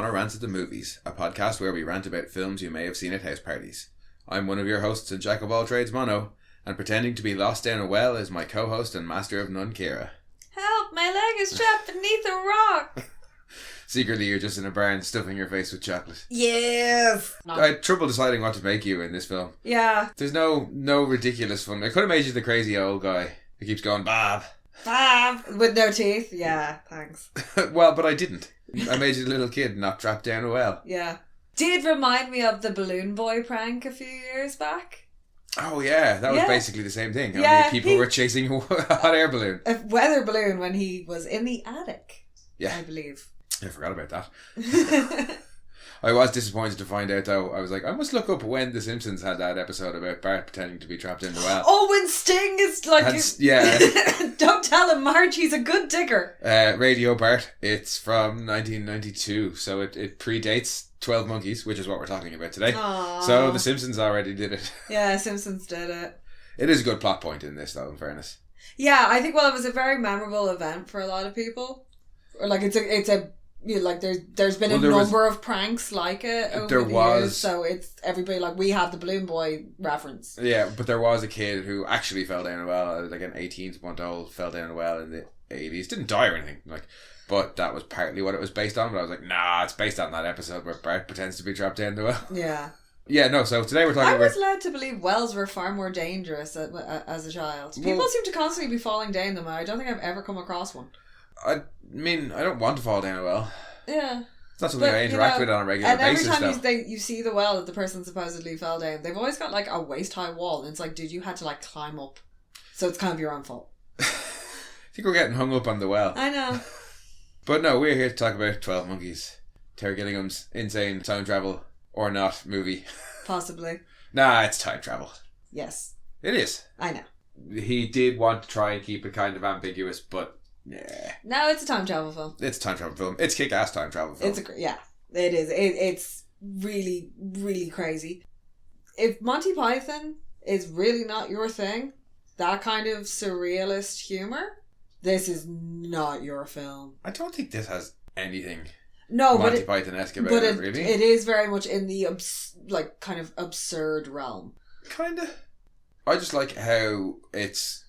Mono Rants at the Movies, a podcast where we rant about films you may have seen at house parties. I'm one of your hosts and jack of all trades, Mono, and pretending to be lost down a well is my co-host and master of none, Ciara. Help, my leg is trapped beneath a rock. Secretly, you're just in a barn stuffing your face with chocolate. Yes. I had trouble deciding what to make you in this film. Yeah. There's no ridiculous fun. I could have made you the crazy old guy who keeps going, Bob. Bob. With no teeth. Yeah, thanks. Well, but I didn't. I made you the little kid not trapped down a well. Yeah. Did remind me of the balloon boy prank a few years back. Oh yeah, that was basically the same thing. Yeah, people were chasing a hot air balloon. A weather balloon when he was in the attic. Yeah. I believe. I forgot about that. I was disappointed to find out though. I was like, I must look up when The Simpsons had that episode about Bart pretending to be trapped in the well. Oh, when Sting is like... yeah. Don't tell him, Marge, he's a good digger. Radio Bart. It's from 1992, so it predates 12 Monkeys, which is what we're talking about today. Aww. So The Simpsons already did it. Yeah, Simpsons did it. It is a good plot point in this though, in fairness. Yeah, I think, well, it was a very memorable event for a lot of people. Or like, it's a you know, like there's been a number of pranks like it over the years, so it's everybody like we have the balloon boy reference. Yeah, but there was a kid who actually fell down a well, like an 18-month-old fell down a well in the 80s. Didn't die or anything, like, but that was partly what it was based on. But I was like, nah, it's based on that episode where Bart pretends to be trapped down the well. Yeah. Yeah, no. So today we're talking about. I was led to believe wells were far more dangerous as a child. People seem to constantly be falling down them. I don't think I've ever come across one. I mean, I don't want to fall down a well. Yeah. It's not something I interact with on a regular basis. And every time you see the well that the person supposedly fell down, they've always got like a waist-high wall. And it's like, dude, you had to like climb up. So it's kind of your own fault. I think we're getting hung up on the well. I know. But no, we're here to talk about 12 Monkeys. Terry Gilliam's insane time travel or not movie. Possibly. Nah, it's time travel. Yes. It is. I know. He did want to try and keep it kind of ambiguous, but yeah. No, it's a time travel film. It's a time travel film. It's kick-ass time travel film. Yeah, it is. It's really, really crazy. If Monty Python is really not your thing, that kind of surrealist humour, this is not your film. I don't think this has anything Monty Python-esque about it, really. It is very much in the kind of absurd realm. Kinda. I just like how it's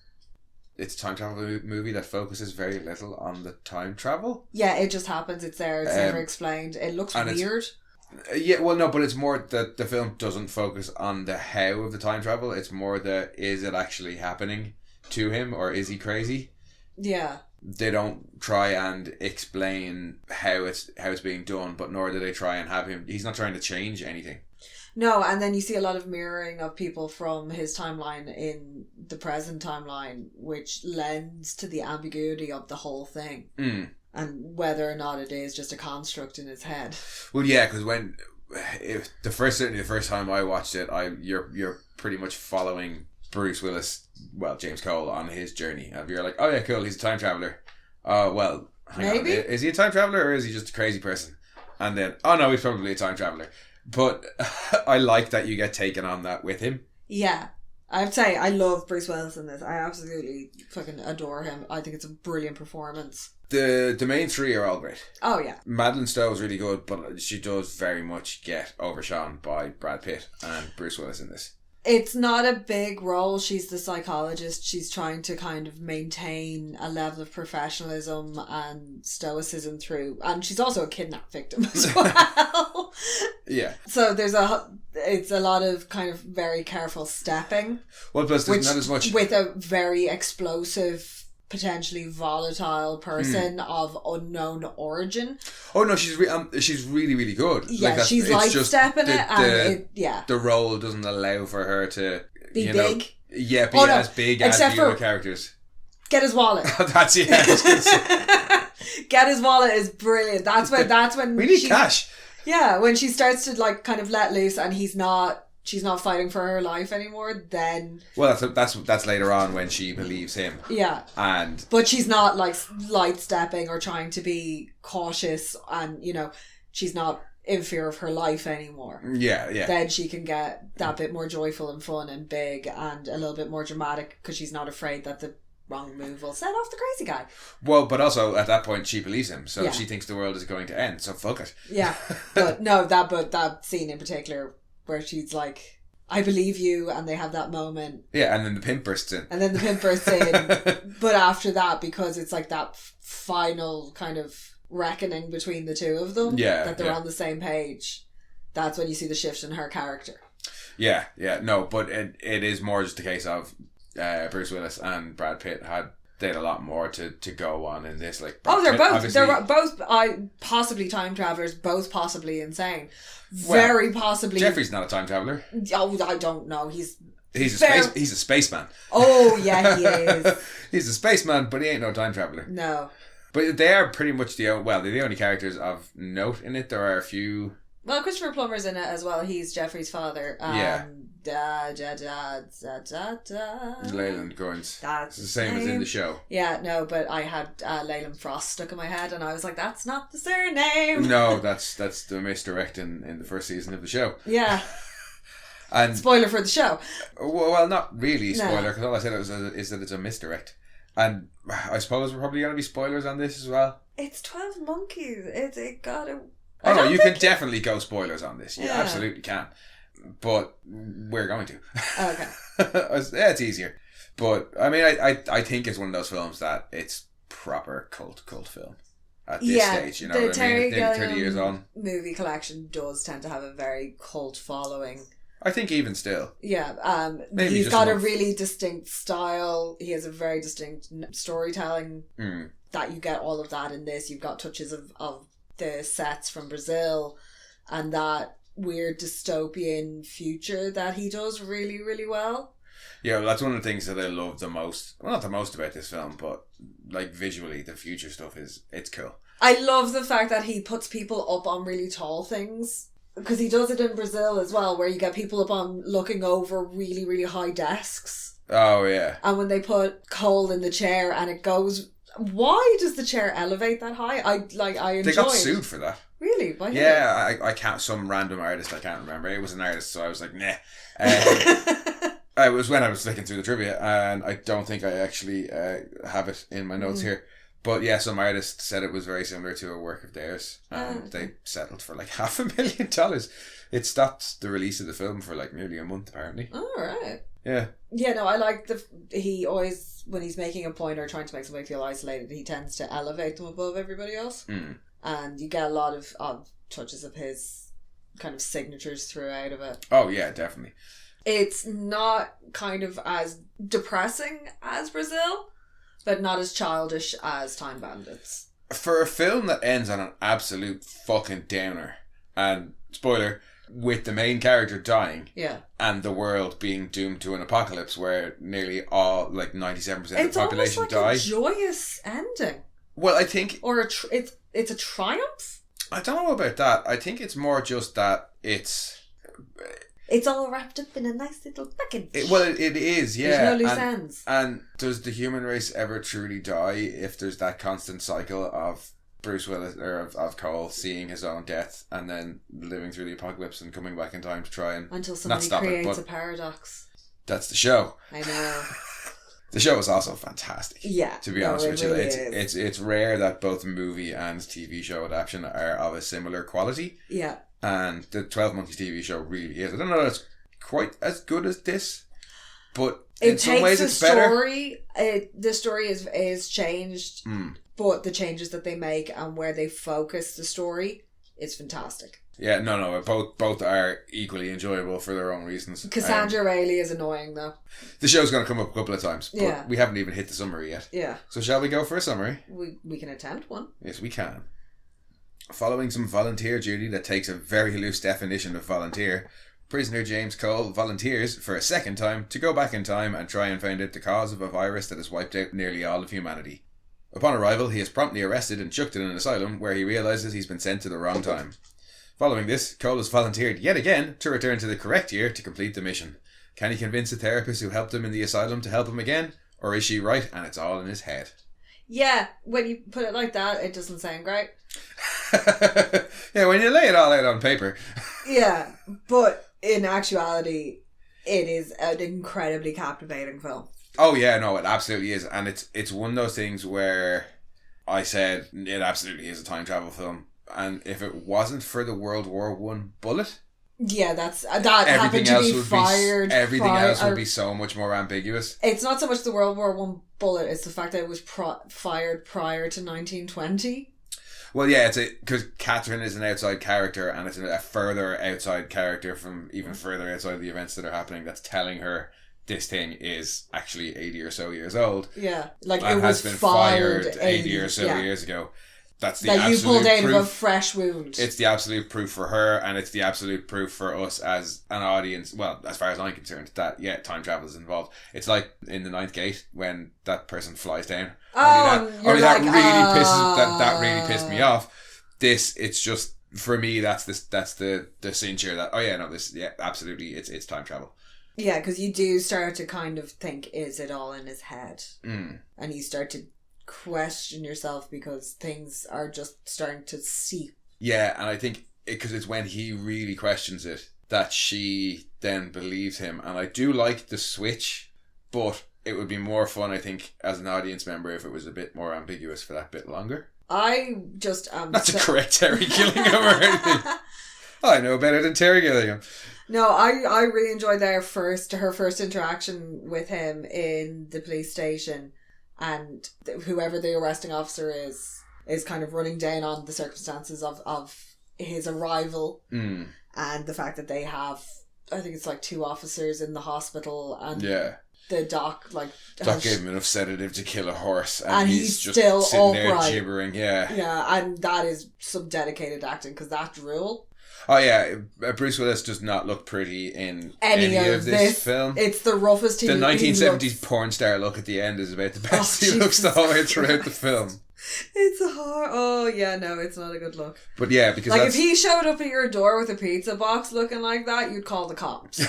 a time travel movie that focuses very little on the time travel. Yeah, it just happens. It's there. It's never explained. It looks weird. Yeah, well, no, but it's more that the film doesn't focus on the how of the time travel. It's more the is it actually happening to him or is he crazy? Yeah. They don't try and explain how it's being done, but nor do they try and have him. He's not trying to change anything. No, and then you see a lot of mirroring of people from his timeline in the present timeline, which lends to the ambiguity of the whole thing. Mm. And whether or not it is just a construct in his head. Well, yeah, because the first time I watched it, you're pretty much following Bruce Willis, well, James Cole, on his journey. And you're like, oh yeah, cool, he's a time traveller. Well, hang on, is he a time traveller or is he just a crazy person? And then, oh no, he's probably a time traveller. But I like that you get taken on that with him. Yeah. I'd say I love Bruce Willis in this. I absolutely fucking adore him. I think it's a brilliant performance. The main three are all great. Oh yeah. Madeleine Stowe's really good, but she does very much get overshone by Brad Pitt and Bruce Willis in this. It's not a big role. She's the psychologist. She's trying to kind of maintain a level of professionalism and stoicism through, and she's also a kidnap victim as well. Yeah. So it's a lot of kind of very careful stepping. Well, plus there's not as much with a very explosive, potentially volatile person of unknown origin. Oh no, she's really, really good. Yeah, like she's light stepping it, and the role doesn't allow for her to be big. As big as the other characters. Get his wallet. That's it. Get his wallet is brilliant. That's when we need cash. Yeah, when she starts to like kind of let loose, and she's not fighting for her life anymore, then... Well, that's later on when she believes him. Yeah. But she's not like light stepping or trying to be cautious, and, you know, she's not in fear of her life anymore. Yeah, yeah. Then she can get that bit more joyful and fun and big and a little bit more dramatic because she's not afraid that the wrong move will set off the crazy guy. Well, but also at that point she believes him, so Yeah. she thinks the world is going to end. So fuck it. Yeah, but that scene in particular where she's like, "I believe you," and they have that moment. Yeah, and then the pimp bursts in. And then the pimp bursts in. But after that, because it's like that final kind of reckoning between the two of them, that they're on the same page, that's when you see the shift in her character. Yeah, no, but it is more just a case of Bruce Willis and Brad Pitt they had a lot more to go on in this. Like, Brad Pitt, they're both possibly time travelers, both possibly insane, very possibly. Jeffrey's not a time traveler. Oh, I don't know. He's a spaceman. Oh yeah, he is. He's a spaceman, but he ain't no time traveler. No. But they are pretty much they're the only characters of note in it. There are a few. Well, Christopher Plummer's in it as well. He's Jeffrey's father. Leyland Goins. That's it's the same as in the show. Yeah, no, but I had Leyland Frost stuck in my head, and I was like, "That's not the surname." No, that's the misdirect in the first season of the show. Yeah. And spoiler for the show. Well, not really spoiler, because all I said is that it's a misdirect. And I suppose we're probably going to be spoilers on this as well. It's 12 Monkeys. It got to. Oh no, you can definitely go spoilers on this. You absolutely can. But we're going to. Okay. Yeah, it's easier. But I mean, I think it's one of those films that it's proper cult film at this stage. You know what I mean? It's 30 years on. Movie collection does tend to have a very cult following. I think even still. Yeah. He's got a really distinct style. He has a very distinct storytelling. That you get all of that in this. You've got touches of the sets from Brazil and that weird dystopian future that he does really, really well. Yeah, well, that's one of the things that I love the most. Well, not the most about this film, but like visually, the future stuff it's cool. I love the fact that he puts people up on really tall things. Because he does it in Brazil as well, where you get people up on looking over really, really high desks. Oh, yeah. And when they put Cole in the chair and it goes... Why does the chair elevate that high? I enjoyed. They got sued for that. Really? By who? Yeah, I can't... Some random artist, I can't remember. It was an artist, so I was like, nah. It was when I was flicking through the trivia, and I don't think I actually have it in my notes here. But yeah, some artist said it was very similar to a work of theirs, and they settled for like $500,000. It stopped the release of the film for like nearly a month, apparently. All right. Yeah. Yeah, no, I like he always, when he's making a point or trying to make somebody feel isolated, he tends to elevate them above everybody else. And you get a lot of touches of his kind of signatures throughout of it. Oh yeah, definitely. It's not kind of as depressing as Brazil, but not as childish as Time Bandits. For a film that ends on an absolute fucking downer, and spoiler, with the main character dying, and the world being doomed to an apocalypse where nearly all, like 97% of the population like die. It's almost like a joyous ending. Well, I think... Or it's a triumph? I don't know about that. I think it's more just that it's all wrapped up in a nice little package. It is, yeah. There's no loose ends. And does the human race ever truly die if there's that constant cycle of Bruce Willis, or of Cole, seeing his own death and then living through the apocalypse and coming back in time to try and until somebody creates a paradox. That's the show. I know. The show is also fantastic. Yeah. To be honest with you. Really it's rare that both movie and TV show adaptation are of a similar quality. Yeah. And the 12 Monkeys TV show really is. I don't know if it's quite as good as this, but in some ways it's better. The story is changed, but the changes that they make and where they focus the story is fantastic. Yeah, no, both are equally enjoyable for their own reasons. Cassandra Rayleigh is annoying though. The show's going to come up a couple of times, but we haven't even hit the summary yet. Yeah. So shall we go for a summary? We can attempt one. Yes, we can. Following some volunteer duty that takes a very loose definition of volunteer, prisoner James Cole volunteers for a second time to go back in time and try and find out the cause of a virus that has wiped out nearly all of humanity. Upon arrival, he is promptly arrested and chucked in an asylum where he realises he's been sent to the wrong time. Following this, Cole has volunteered yet again to return to the correct year to complete the mission. Can he convince a therapist who helped him in the asylum to help him again? Or is she right and it's all in his head? Yeah, when you put it like that, it doesn't sound great. Yeah, when you lay it all out on paper. Yeah, but in actuality, it is an incredibly captivating film. Oh yeah, no, it absolutely is. And it's one of those things where I said it absolutely is a time travel film. And if it wasn't for the World War One bullet, yeah, that happened to be fired. Everything else would be so much more ambiguous. It's not so much the World War One bullet; it's the fact that it was fired prior to 1920. Well, yeah, because Catherine is an outside character, and it's a further outside character from even further outside the events that are happening. That's telling her this thing is actually 80 or so years old. Yeah, like and it was has been fired 80 or so years ago. That's the that absolute you pulled out proof. of a fresh wound. It's the absolute proof for her, and it's the absolute proof for us as an audience. Well, as far as I'm concerned, that yeah, time travel is involved. It's like in The Ninth Gate when that person flies down. That really pissed me off. It's just for me. That's the cincher that absolutely it's time travel. Yeah, because you do start to kind of think, is it all in his head? Mm. And you start to question yourself because things are just starting to seep. Yeah, and I think because it's when he really questions it that she then believes him. And I do like the switch, but it would be more fun, I think, as an audience member if it was a bit more ambiguous for that bit longer. I just That's a correct Terry Gillingham or anything. I know better than Terry Gillingham. No, I really enjoyed her first interaction with him in the police station, and whoever the arresting officer is kind of running down on the circumstances of his arrival and the fact that they have, I think it's like 2 officers in the hospital, and the doc gave him enough sedative to kill a horse, and he's just still sitting upright. there gibbering. Yeah, and that is some dedicated acting, because that drool. Oh yeah, Bruce Willis does not look pretty in any of this film. It's the roughest The 1970s porn star look at the end is about the best he looks the whole way throughout the film. It's a hard. Oh yeah, no, it's not a good look. But yeah, because if he showed up at your door with a pizza box looking like that, you'd call the cops.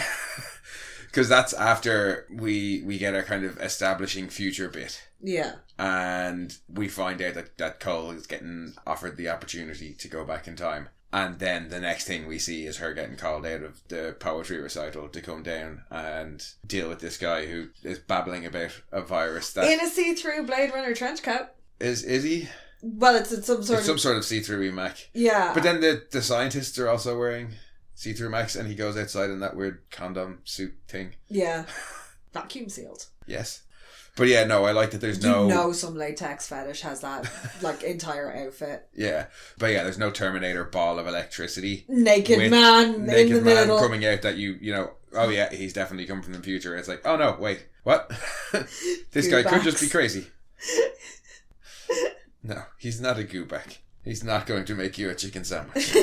Because that's after we get our kind of establishing future bit. Yeah. And we find out that Cole is getting offered the opportunity to go back in time. And then the next thing we see is her getting called out of the poetry recital to come down and deal with this guy who is babbling about a virus that... In a see-through Blade Runner trench coat. Is he? Well, it's some sort of see-through Mac. Yeah. But then the scientists are also wearing see-through Macs, and he goes outside in that weird condom suit thing. Yeah. Vacuum sealed. Yes. But yeah, no, I like that there's You know some latex fetish has that entire outfit. Yeah. But yeah, there's no Terminator ball of electricity. Naked man in the middle. Coming out that you know, oh yeah, he's definitely come from the future. It's like, oh no, wait, what? This guy could just be crazy. No, he's not a goobag. He's not going to make you a chicken sandwich.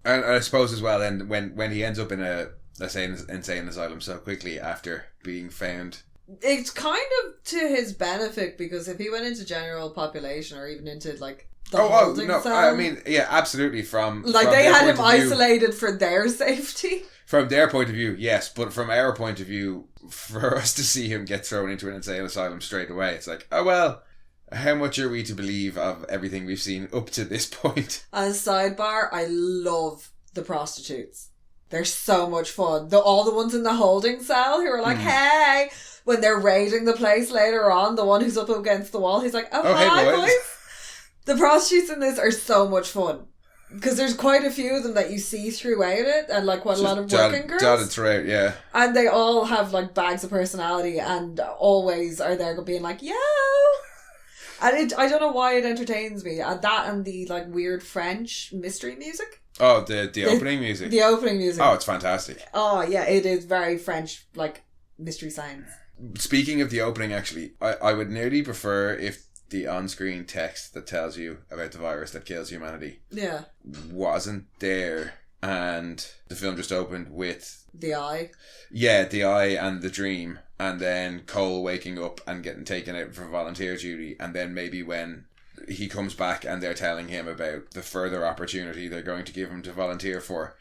And I suppose as well, then when he ends up in a, let's say, insane asylum so quickly after being found... It's kind of to his benefit, because if he went into general population or even into the holding cell... I mean, yeah, absolutely. From they had him isolated for their safety. From their point of view, yes, but from our point of view, for us to see him get thrown into an insane asylum straight away, it's like, oh well, how much are we to believe of everything we've seen up to this point? As a sidebar, I love the prostitutes. They're so much fun. All the ones in the holding cell who are like, hey... When they're raiding the place later on, the one who's up against the wall, he's like, oh hi, hey, boys. The prostitutes in this are so much fun. Because there's quite a few of them that you see throughout it, and quite a lot of working girls. Dotted throughout, yeah. And they all have bags of personality, and always are there being like, yo! And I don't know why it entertains me. And that and the weird French mystery music. Oh, the opening music. The opening music. Oh, it's fantastic. Oh yeah, it is very French, mystery science. Speaking of the opening, actually, I would nearly prefer if the on-screen text that tells you about the virus that kills humanity wasn't there, and the film just opened with the eye. Yeah, the eye and the dream, and then Cole waking up and getting taken out for volunteer duty, and then maybe when he comes back and they're telling him about the further opportunity they're going to give him to volunteer for,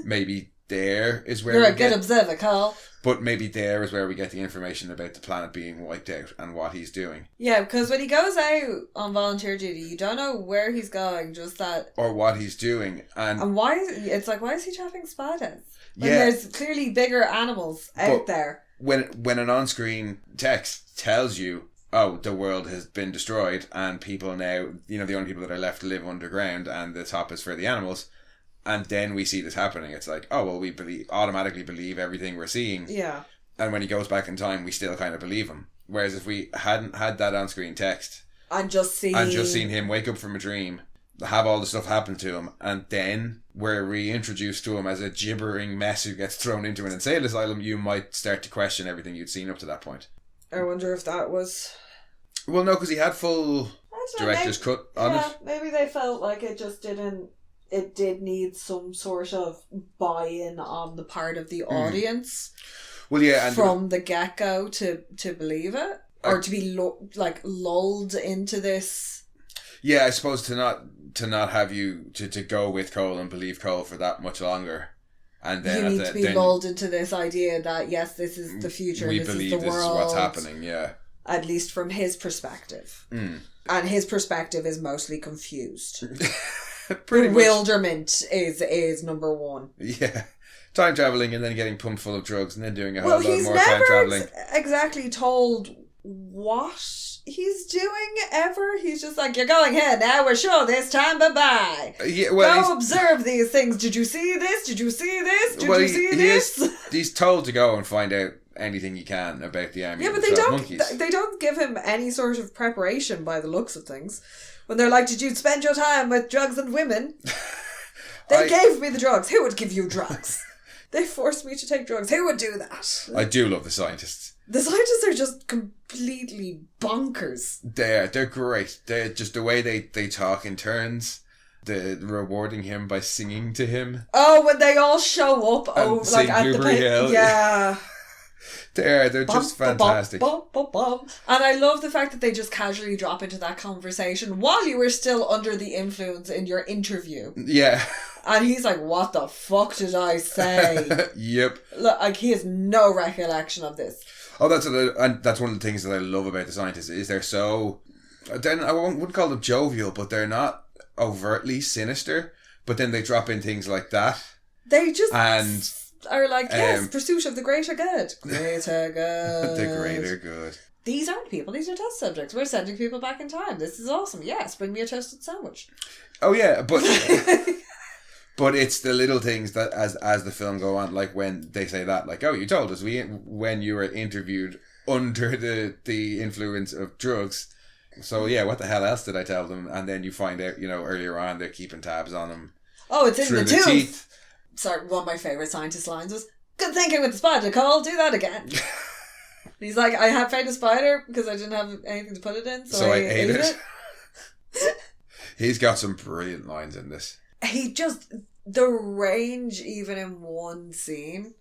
maybe there is where you're a good observer, Cole. But maybe there is where we get the information about the planet being wiped out and what he's doing. Yeah, because when he goes out on volunteer duty, you don't know where he's going, just that... Or what he's doing. And why is he chopping spiders? When there's clearly bigger animals out there. When an on-screen text tells you, oh, the world has been destroyed and people now, the only people that are left to live underground and the top is for the animals, and then we see this happening, it's like, oh, well, we automatically believe everything we're seeing. Yeah. And when he goes back in time, we still kind of believe him. Whereas if we hadn't had that on-screen text and just seen him wake up from a dream, have all the stuff happen to him, and then we're reintroduced to him as a gibbering mess who gets thrown into an insane asylum, you might start to question everything you'd seen up to that point. I wonder if that was... Well, no, because he had full director's cut on it. Maybe they felt like it just didn't... It did need some sort of buy-in on the part of the audience. Well, yeah, and from the get-go to believe it, or to be lulled into this. Yeah, I suppose to not have you to go with Cole and believe Cole for that much longer, and then you need to be lulled into this idea that yes, this is the future. We this believe is the this world, is what's happening. Yeah, at least from his perspective, and his perspective is mostly confused. Bewilderment is number one. Yeah. Time travelling and then getting pumped full of drugs and then doing a whole lot more time travelling. He's never exactly told what he's doing ever. He's just like, you're going here now, we're sure this time, bye-bye. Yeah, well, go observe these things. Did you see this? Did you see this? Did you see this? He's told to go and find out anything he can about the army. Yeah, but they don't give him any sort of preparation by the looks of things. When they're like, did you spend your time with drugs and women? They gave me the drugs. Who would give you drugs? They forced me to take drugs. Who would do that? I do love the scientists. The scientists are just completely bonkers. They're great. They're just the way they talk in turns. The rewarding him by singing to him. Oh, when they all show up, at Blueberry the Hill. Yeah. They're just fantastic. And I love the fact that they just casually drop into that conversation while you were still under the influence in your interview. Yeah. And he's like, what the fuck did I say? Yep. Look, like, he has no recollection of this. Oh, that's one of the things that I love about the scientists is they're so... I wouldn't call them jovial, but they're not overtly sinister. But then they drop in things like that. They just... are like, yes, pursuit of the greater good. Greater good. The greater good. These aren't people, these are test subjects. We're sending people back in time. This is awesome. Yes, bring me a toasted sandwich. Oh, yeah, but... But it's the little things that as the film go on, like when they say that, like, oh, you told us when you were interviewed under the influence of drugs. So, yeah, what the hell else did I tell them? And then you find out, earlier on they're keeping tabs on him. Oh, it's in the tooth. Teeth. Sorry, one of my favourite scientist lines was, good thinking with the spider, Cole, do that again. He's like, I had found a spider because I didn't have anything to put it in, so I ate it. He's got some brilliant lines in this. The range even in one scene,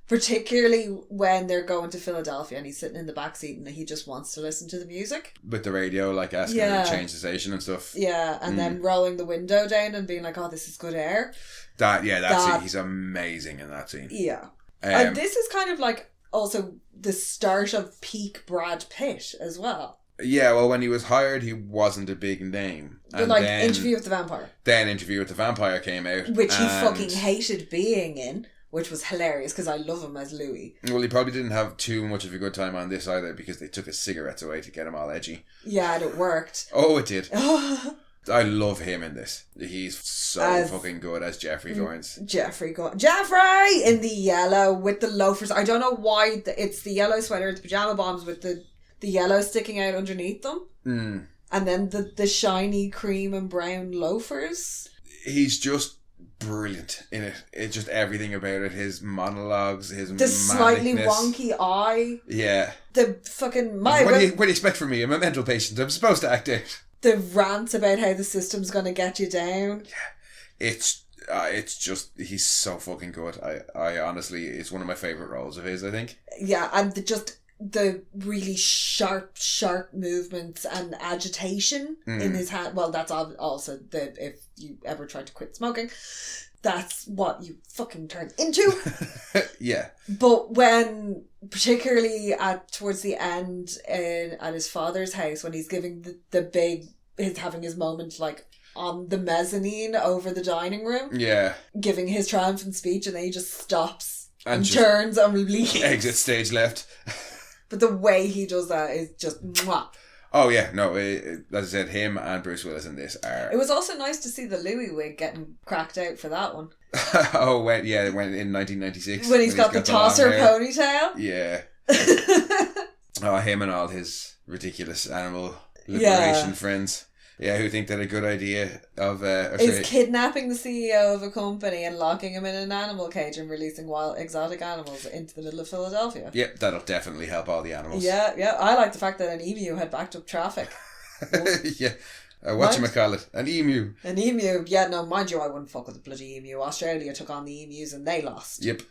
particularly when they're going to Philadelphia and he's sitting in the backseat and he just wants to listen to the music. With the radio, like asking her to change the station and stuff. Yeah, and then rolling the window down and being like, oh, this is good air. That scene, he's amazing in that scene. Yeah. And this is kind of like also the start of peak Brad Pitt as well. Yeah, well, when he was hired, he wasn't a big name. But and then, Interview with the Vampire. Then Interview with the Vampire came out. Which he fucking hated being in, which was hilarious because I love him as Louis. Well, he probably didn't have too much of a good time on this either because they took his cigarettes away to get him all edgy. Yeah, and it worked. Oh, it did. I love him in this. He's so fucking good as Jeffrey Dorrance. Jeffrey in the yellow with the loafers. I don't know why it's the yellow sweater, the pajama bottoms with the yellow sticking out underneath them. Mm. And then the shiny cream and brown loafers. He's just brilliant in it. It's just everything about it. His monologues, the slightly wonky eye. Yeah. The fucking... What do you expect from me? I'm a mental patient. I'm supposed to act out. The rants about how the system's going to get you down. Yeah. It's just... He's so fucking good. I honestly... It's one of my favourite roles of his, I think. Yeah, and the really sharp movements and agitation in his hand. Well, that's also if you ever try to quit smoking, that's what you fucking turn into. Yeah. But when, particularly towards the end at his father's house, when he's giving the big, he's having his moment like on the mezzanine over the dining room. Yeah. Giving his triumphant speech, and then he just stops and just turns and leaves. Exit stage left. But the way he does that is just mwah. Oh yeah, no, as I said, him and Bruce Willis in this are... It was also nice to see the Louis wig getting cracked out for that one. when in 1996. When he's got the tosser ponytail. Yeah. Him and all his ridiculous animal liberation friends. Yeah, who think that a good idea of... is kidnapping the CEO of a company and locking him in an animal cage and releasing wild exotic animals into the middle of Philadelphia. Yep, that'll definitely help all the animals. Yeah. I like the fact that an emu had backed up traffic. Yeah. Whatchamacallit? An emu. An emu. Yeah, no, mind you, I wouldn't fuck with the bloody emu. Australia took on the emus and they lost. Yep.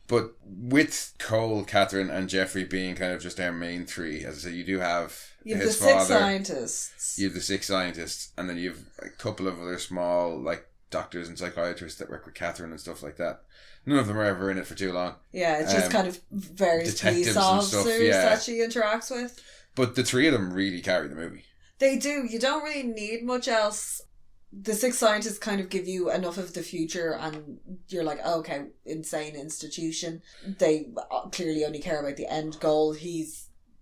But with Cole, Catherine and Jeffrey being kind of just our main three, as I said, you do have... You have his the father, 6 scientists. You have the 6 scientists, and then you have a couple of other small, like, doctors and psychiatrists that work with Catherine and stuff like that. None of them are ever in it for too long. Yeah, it's just kind of various police officers that she interacts with. But the 3 of them really carry the movie. They do. You don't really need much else. The 6 scientists kind of give you enough of the future and you're like, oh, okay, insane institution. They clearly only care about the end goal.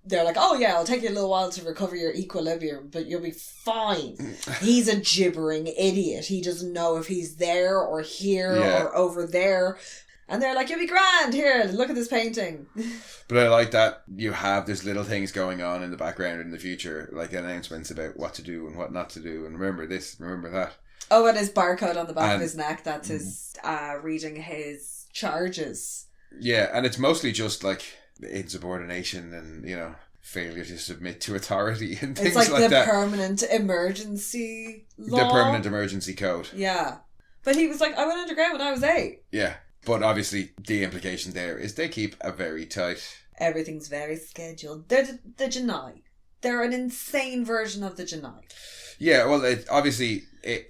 They're like, oh yeah, it'll take you a little while to recover your equilibrium, but you'll be fine. He's a gibbering idiot. He doesn't know if he's there or here or over there. And they're like, you'll be grand. Here, look at this painting. But I like that you have these little things going on in the background in the future, like announcements about what to do and what not to do, and remember this, remember that. Oh, and his barcode on the back of his neck, that's his reading his charges. Yeah, and it's mostly just like insubordination and, failure to submit to authority and things like that. It's like the permanent emergency law. The permanent emergency code. Yeah. But he was like, I went underground when I was 8. Yeah. But obviously the implication there is they keep a very tight... Everything's very scheduled. They're the Janai. They're an insane version of the Janai. Yeah, well,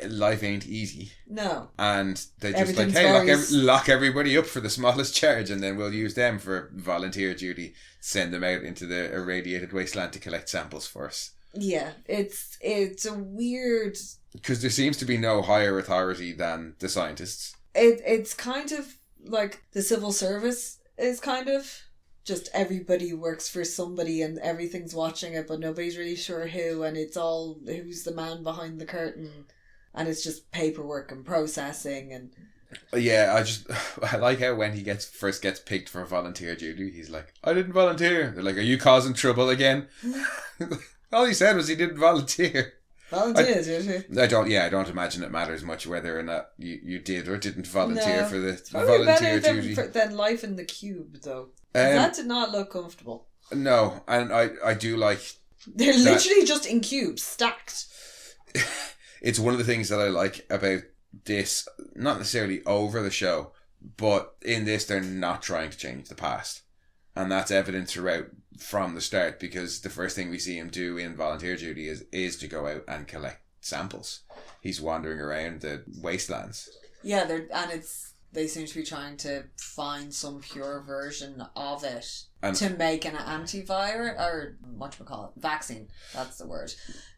life ain't easy. No. And they just like, hey, lock everybody up for the smallest charge and then we'll use them for volunteer duty. Send them out into the irradiated wasteland to collect samples for us. Yeah, it's a weird... Because there seems to be no higher authority than the scientists. It's kind of like the civil service is kind of... Just everybody works for somebody and everything's watching it, but nobody's really sure who, and it's all who's the man behind the curtain, and it's just paperwork and processing and... Yeah, I like how when he first gets picked for volunteer duty, he's like, I didn't volunteer. They're like, are you causing trouble again? All he said was he didn't volunteer. Volunteers, usually. I don't imagine it matters much whether or not you did or didn't volunteer for the volunteer volunteer duty. duty. Than life in the cube, though. That did not look comfortable. No, and I do like... They're literally just in cubes, stacked. It's one of the things that I like about this, not necessarily over the show, but in this they're not trying to change the past. And that's evident throughout from the start, because the first thing we see him do in volunteer duty is to go out and collect samples. He's wandering around the wastelands. Yeah, they seem to be trying to find some pure version of it to make an antivirus, or vaccine, that's the word,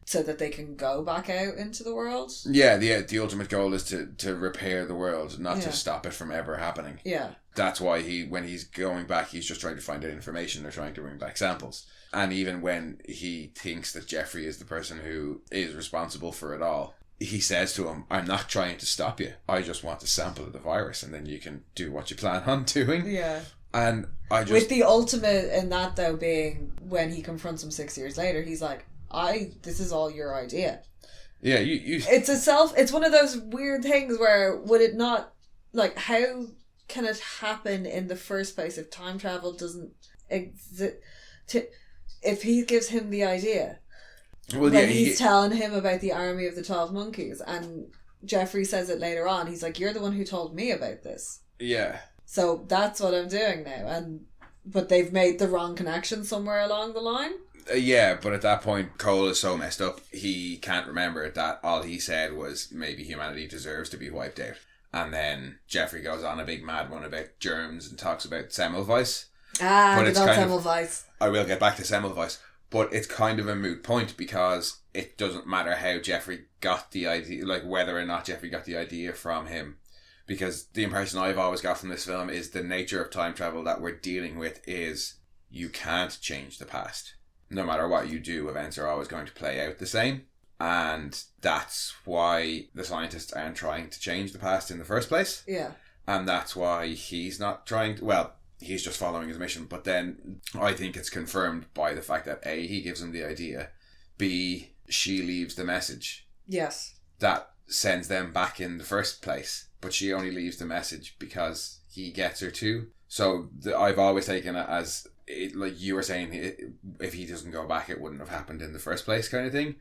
so that they can go back out into the world. Yeah, the ultimate goal is to repair the world, not to stop it from ever happening. Yeah. That's why when he's going back, he's just trying to find out information or trying to bring back samples. And even when he thinks that Jeffrey is the person who is responsible for it all, he says to him, I'm not trying to stop you. I just want a sample of the virus and then you can do what you plan on doing. Yeah. And with the ultimate in that, though, being when he confronts him 6 years later, he's like, this is all your idea. Yeah, you... It's one of those weird things where would it not... Like, how can it happen in the first place if time travel doesn't exist? If he gives him the idea... Well, when he's telling him about the army of the 12 monkeys, and Jeffrey says it later on, he's like, you're the one who told me about this. Yeah. So that's what I'm doing now. But they've made the wrong connection somewhere along the line. Yeah, but at that point, Cole is so messed up, he can't remember that all he said was maybe humanity deserves to be wiped out. And then Jeffrey goes on a big mad one about germs and talks about Semmelweis. Semmelweis. I will get back to Semmelweis. But it's kind of a moot point because it doesn't matter how Jeffrey got the idea, like whether or not Jeffrey got the idea from him. Because the impression I've always got from this film is the nature of time travel that we're dealing with is you can't change the past. No matter what you do, events are always going to play out the same. And that's why the scientists aren't trying to change the past in the first place. Yeah. And that's why he's not trying to, well, he's just following his mission. But then I think it's confirmed by the fact that A, he gives him the idea. B, she leaves the message. Yes. That sends them back in the first place. But she only leaves the message because he gets her to. So I've always taken it as, like you were saying, if he doesn't go back, it wouldn't have happened in the first place kind of thing.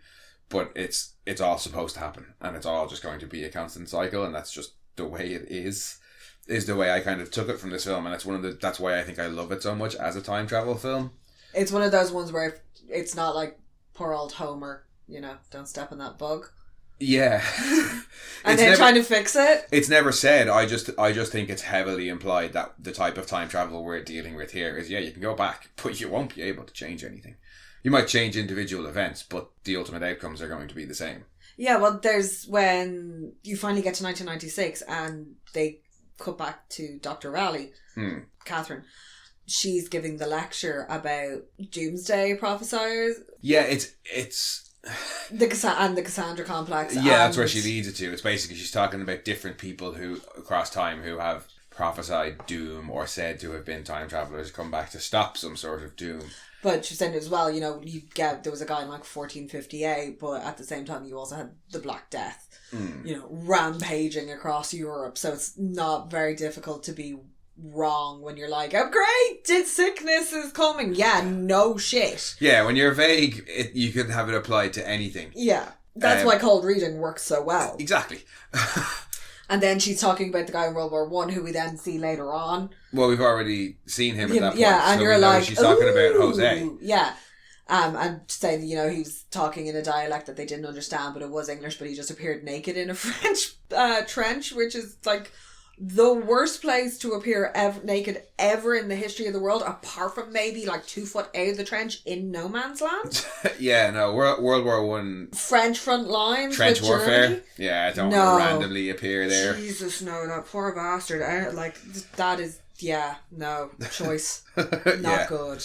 But it's all supposed to happen. And it's all just going to be a constant cycle. And that's just the way it is the way I kind of took it from this film. And it's that's why I think I love it so much as a time travel film. It's one of those ones where it's not like poor old Homer, don't step in that bug. Yeah. And then trying to fix it. It's never said. I just think it's heavily implied that the type of time travel we're dealing with here is, you can go back, but you won't be able to change anything. You might change individual events, but the ultimate outcomes are going to be the same. Yeah, well, there's when you finally get to 1996 and they cut back to Dr. Raleigh, Catherine. She's giving the lecture about doomsday prophesiers. Yeah, it's the Cassandra complex. Yeah, that's where she leads it to. It's basically she's talking about different people who across time who have prophesied doom or said to have been time travelers come back to stop some sort of doom. But she's saying as well, there was a guy in like 1458, but at the same time you also had the Black Death, rampaging across Europe. So it's not very difficult to be wrong when you're like, oh great, sickness is coming. Yeah, no shit. Yeah, when you're vague, you can have it applied to anything. Yeah, that's why cold reading works so well. Exactly. And then she's talking about the guy in World War One who we then see later on. Well, we've already seen him at that point. Yeah, and so you're like, she's talking about Jose. Yeah. And saying, he was talking in a dialect that they didn't understand, but it was English, but he just appeared naked in a French trench, which is like the worst place to appear naked ever in the history of the world, apart from maybe like 2 foot out of the trench in no man's land. Yeah, no, World War One. French front lines. Trench with warfare. Germany. Yeah, don't want to randomly appear there. Jesus, no, that poor bastard. That is, no, choice. Not good.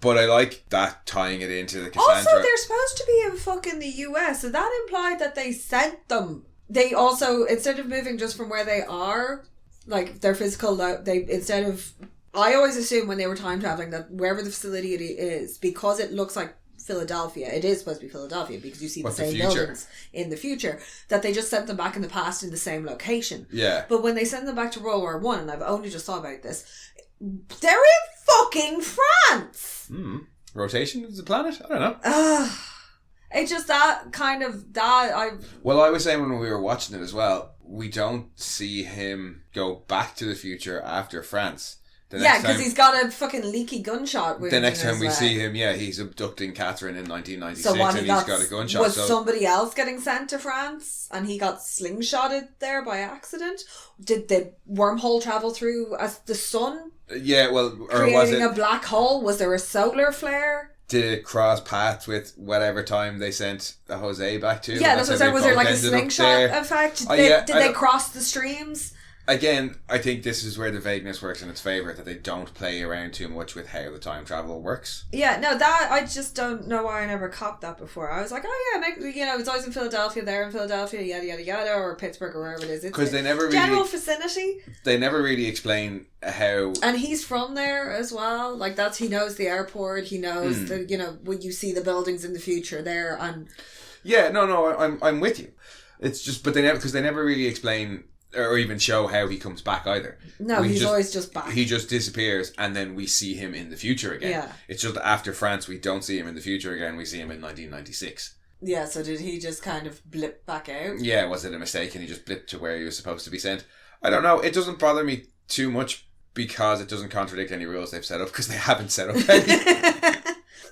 But I like that tying it into the Cassandra. Also, they're supposed to be in fucking the US, so that implied that they sent them. They also, instead of moving just from where they are, like their physical, I always assume when they were time traveling that wherever the facility is, because it looks like Philadelphia, it is supposed to be Philadelphia because you see the same buildings in the future, that they just sent them back in the past in the same location. Yeah. But when they send them back to World War One, and I've only just thought about this, they're in fucking France. Rotation of the planet? I don't know. It's just that kind of Well, I was saying when we were watching it as well, we don't see him go back to the future after France. Because he's got a fucking leaky gunshot. The next time we see him, he's abducting Catherine in 1996 and he's got a gunshot. Was somebody else getting sent to France and he got slingshotted there by accident? Did the wormhole travel through as the sun? Yeah, well, or creating was it a black hole? Was there a solar flare? Did it cross paths with whatever time they sent the Jose back to? Yeah, that's what I said. Was there like a slingshot effect? Did they cross the streams? Again, I think this is where the vagueness works in its favour, that they don't play around too much with how the time travel works. Yeah, no, that I just don't know why I never copped that before. I was like, it's always in Philadelphia, there in Philadelphia, yada yada yada, or Pittsburgh or wherever it is. Because they never really general vicinity. They never really explain how. And he's from there as well. Like he knows the airport. He knows when you see the buildings in the future there and. Yeah, no, I'm with you. It's just, but they never really explain. Or even show how he comes back either. No, he's always just back. He just disappears and then we see him in the future again. Yeah. It's just after France we don't see him in the future again, we see him in 1996. Yeah, so did he just kind of blip back out? Yeah, was it a mistake and he just blipped to where he was supposed to be sent? I don't know. It doesn't bother me too much because it doesn't contradict any rules they've set up, because they haven't set up any.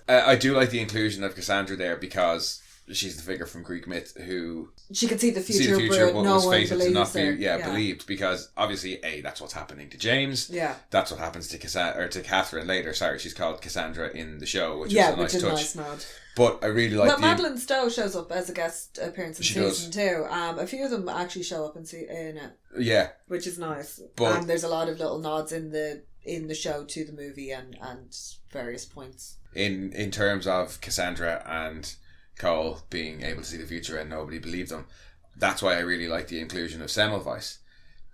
I do like the inclusion of Cassandra there because she's the figure from Greek myth who she could see the future, but what no was one fated to not believes be her. believed, because obviously that's what's happening to James. Yeah, that's what happens to to Catherine later. Sorry, she's called Cassandra in the show, which is a nice touch. Nod. But I really like. Well, Madeleine Stowe shows up as a guest appearance in season 2. A few of them actually show up in it. Yeah, which is nice. But and there's a lot of little nods in the show to the movie and various points. In terms of Cassandra and Cole being able to see the future and nobody believed them, that's why I really like the inclusion of Semmelweis,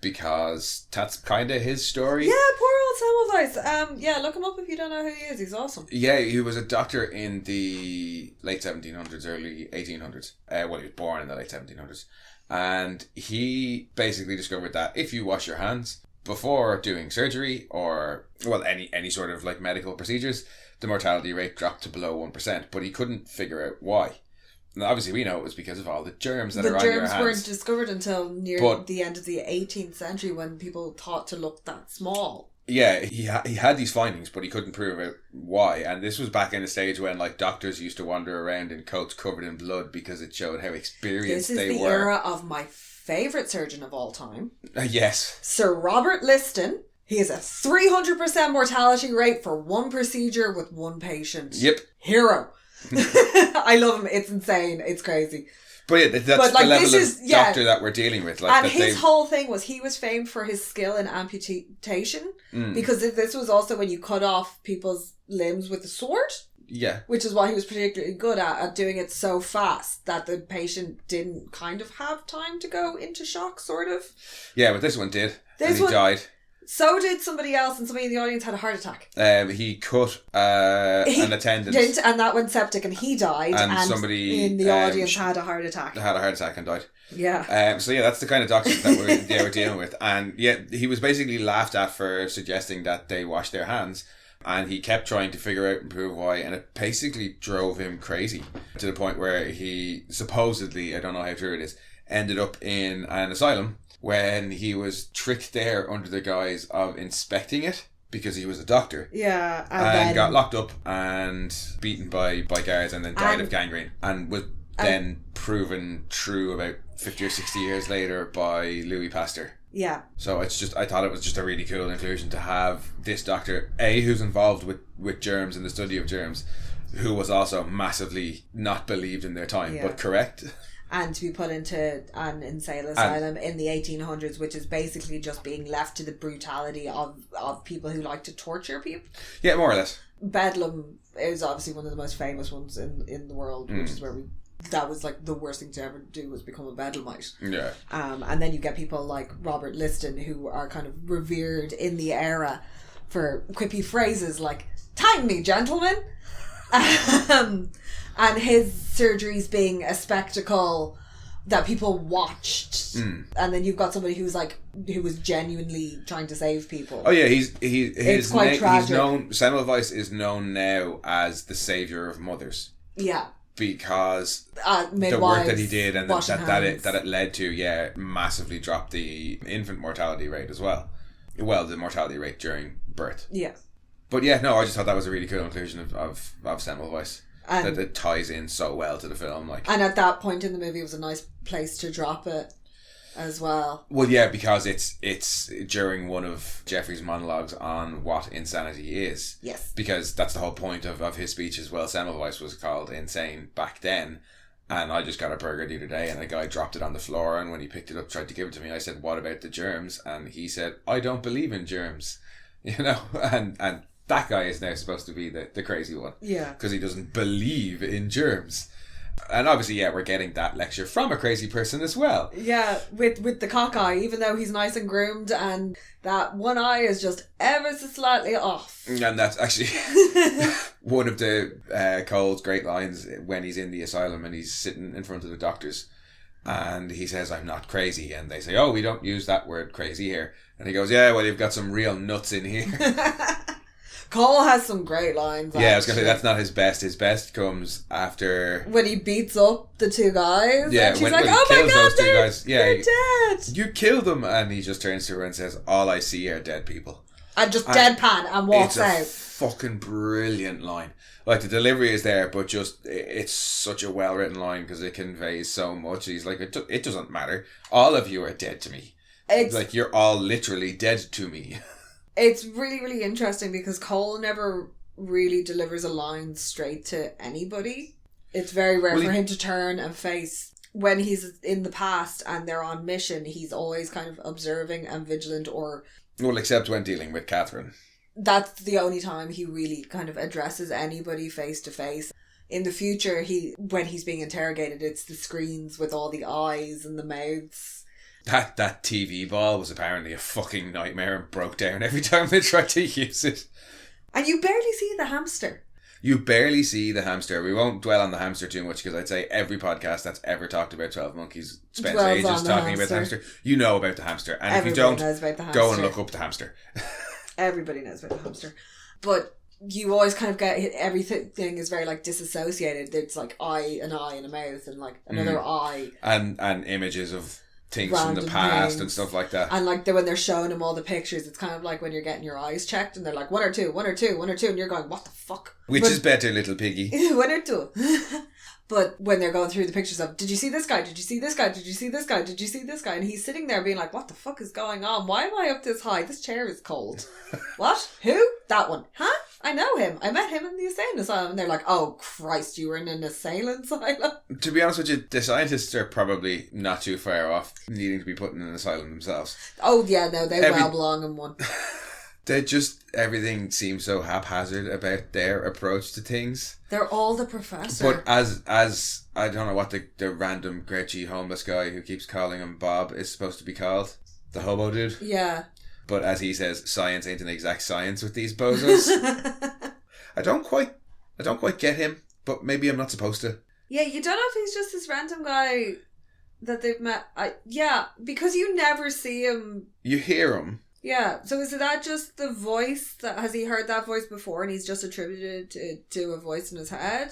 because that's kind of his story. Yeah, poor old Semmelweis. Yeah, look him up if you don't know who he is. He's awesome. Yeah, he was a doctor in the late 1700s, early 1800s. Well, he was born in the late 1700s. And he basically discovered that if you wash your hands before doing surgery or, well, any sort of like medical procedures, the mortality rate dropped to below 1%, but he couldn't figure out why. Now, obviously, we know it was because of all the germs that are on your hands. The germs weren't discovered until near the end of the 18th century, when people thought to look that small. Yeah, he had these findings, but he couldn't prove out why. And this was back in the stage when like doctors used to wander around in coats covered in blood because it showed how experienced they were. This is the era of my favourite surgeon of all time. Yes. Sir Robert Liston. He has a 300% mortality rate for one procedure with one patient. Yep. Hero. I love him. It's insane. It's crazy. But yeah, that's the level of doctor that we're dealing with. Like, and his whole thing was he was famed for his skill in amputation, because this was also when you cut off people's limbs with a sword. Yeah. Which is what he was particularly good at doing it so fast that the patient didn't kind of have time to go into shock, sort of. Yeah, but this one did. And he died. So did somebody else, and somebody in the audience had a heart attack. He cut an attendant. And that went septic, and he died. And somebody in the audience had a heart attack. Had a heart attack and died. Yeah. So yeah, that's the kind of doctors that we're dealing with. And yeah, he was basically laughed at for suggesting that they wash their hands. And he kept trying to figure out and prove why, and it basically drove him crazy to the point where he supposedly, I don't know how true it is, ended up in an asylum when he was tricked there under the guise of inspecting it because he was a doctor. Yeah. And then got locked up and beaten by guards and then died of gangrene. And was then proven true about 50 or 60 years later by Louis Pasteur. Yeah. So I thought it was just a really cool inclusion to have this doctor, who's involved with germs and the study of germs, who was also massively not believed in their time, but correct. And to be put into an insane asylum in the 1800s, which is basically just being left to the brutality of people who like to torture people. Yeah, more or less. Bedlam is obviously one of the most famous ones in the world, which is where that was like the worst thing to ever do, was become a bedlamite. Yeah. And then you get people like Robert Liston, who are kind of revered in the era for quippy phrases like, "Time me, gentlemen." And his surgeries being a spectacle that people watched. And then you've got somebody who was genuinely trying to save people. Oh yeah, it's quite tragic. He's known, Semmelweis is known now as the saviour of mothers. Yeah. Because the work that he did and that it led to, massively dropped the infant mortality rate as well. Well, the mortality rate during birth. Yeah. But yeah, no, I just thought that was a really cool inclusion of Semmelweis. That it ties in so well to the film. And at that point in the movie, it was a nice place to drop it as well. Well, yeah, because it's during one of Jeffrey's monologues on what insanity is. Yes. Because that's the whole point of his speech as well. Semmelweis was called insane back then. And I just got a burger the other day and a guy dropped it on the floor, and when he picked it up, tried to give it to me, I said, "What about the germs?" And he said, "I don't believe in germs." You know, and that guy is now supposed to be the crazy one. Yeah. Because he doesn't believe in germs. And obviously, we're getting that lecture from a crazy person as well. Yeah, with the cock eye, even though he's nice and groomed, and that one eye is just ever so slightly off. And that's actually one of the Cole's great lines when he's in the asylum and he's sitting in front of the doctors. And he says, "I'm not crazy." And they say, "Oh, we don't use that word crazy here." And he goes, "Yeah, well, you've got some real nuts in here." Cole has some great lines. Yeah, I was going to say, that's not his best. His best comes after... when he beats up the two guys. Yeah, and she's like, "Oh my God, they're dead. You killed them." And he just turns to her and says, "All I see are dead people." And just deadpan and walks out. It's a fucking brilliant line. Like, the delivery is there, but just, it's such a well-written line because it conveys so much. He's like, it doesn't matter. All of you are dead to me. It's like, you're all literally dead to me. It's really, really interesting because Cole never really delivers a line straight to anybody. It's very rare for him to turn and face. When he's in the past and they're on mission, he's always kind of observing and vigilant or... Well, except when dealing with Catherine. That's the only time he really kind of addresses anybody face to face. In the future, when he's being interrogated, it's the screens with all the eyes and the mouths. That TV ball was apparently a fucking nightmare and broke down every time they tried to use it. And you barely see the hamster. You barely see the hamster. We won't dwell on the hamster too much because I'd say every podcast that's ever talked about 12 Monkeys spends ages talking about the hamster. You know about the hamster. And if you don't, go and look up the hamster. Everybody knows about the hamster. But you always kind of get everything is very like disassociated. It's like an eye and a mouth and like another eye. And images of things from the past and stuff like that. And like when they're showing him all the pictures, it's kind of like when you're getting your eyes checked and they're like 1 or 2, 1 or 2, 1 or 2, and you're going, what the fuck? Which is better, little piggy? 1 or 2. But when they're going through the pictures of, did you see this guy? Did you see this guy? Did you see this guy? Did you see this guy? And he's sitting there being like, what the fuck is going on? Why am I up this high? This chair is cold. What? Who? That one. Huh? I know him. I met him in the insane asylum. And they're like, oh Christ, you were in an insane asylum? To be honest with you, the scientists are probably not too far off needing to be put in an asylum themselves. Oh yeah, no, they well belong in one. Everything seems so haphazard about their approach to things. They're all the professor. But as I don't know what the random grouchy homeless guy who keeps calling him Bob is supposed to be called. The hobo dude. Yeah. But as he says, science ain't an exact science with these bozos. I don't quite get him, but maybe I'm not supposed to. Yeah, you don't know if he's just this random guy that they've met. Yeah, because you never see him. You hear him. Yeah, so is that just the voice? Has he heard that voice before and he's just attributed to a voice in his head?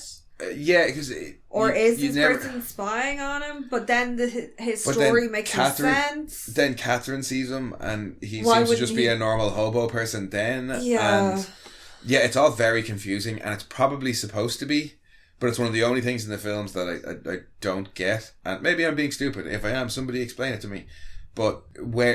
Yeah, because... is this person spying on him? But then his story makes sense. Then Catherine sees him and he seems to just be a normal hobo person then. Yeah. And yeah, it's all very confusing and it's probably supposed to be. But it's one of the only things in the films that I don't get. And maybe I'm being stupid. If I am, somebody explain it to me. But where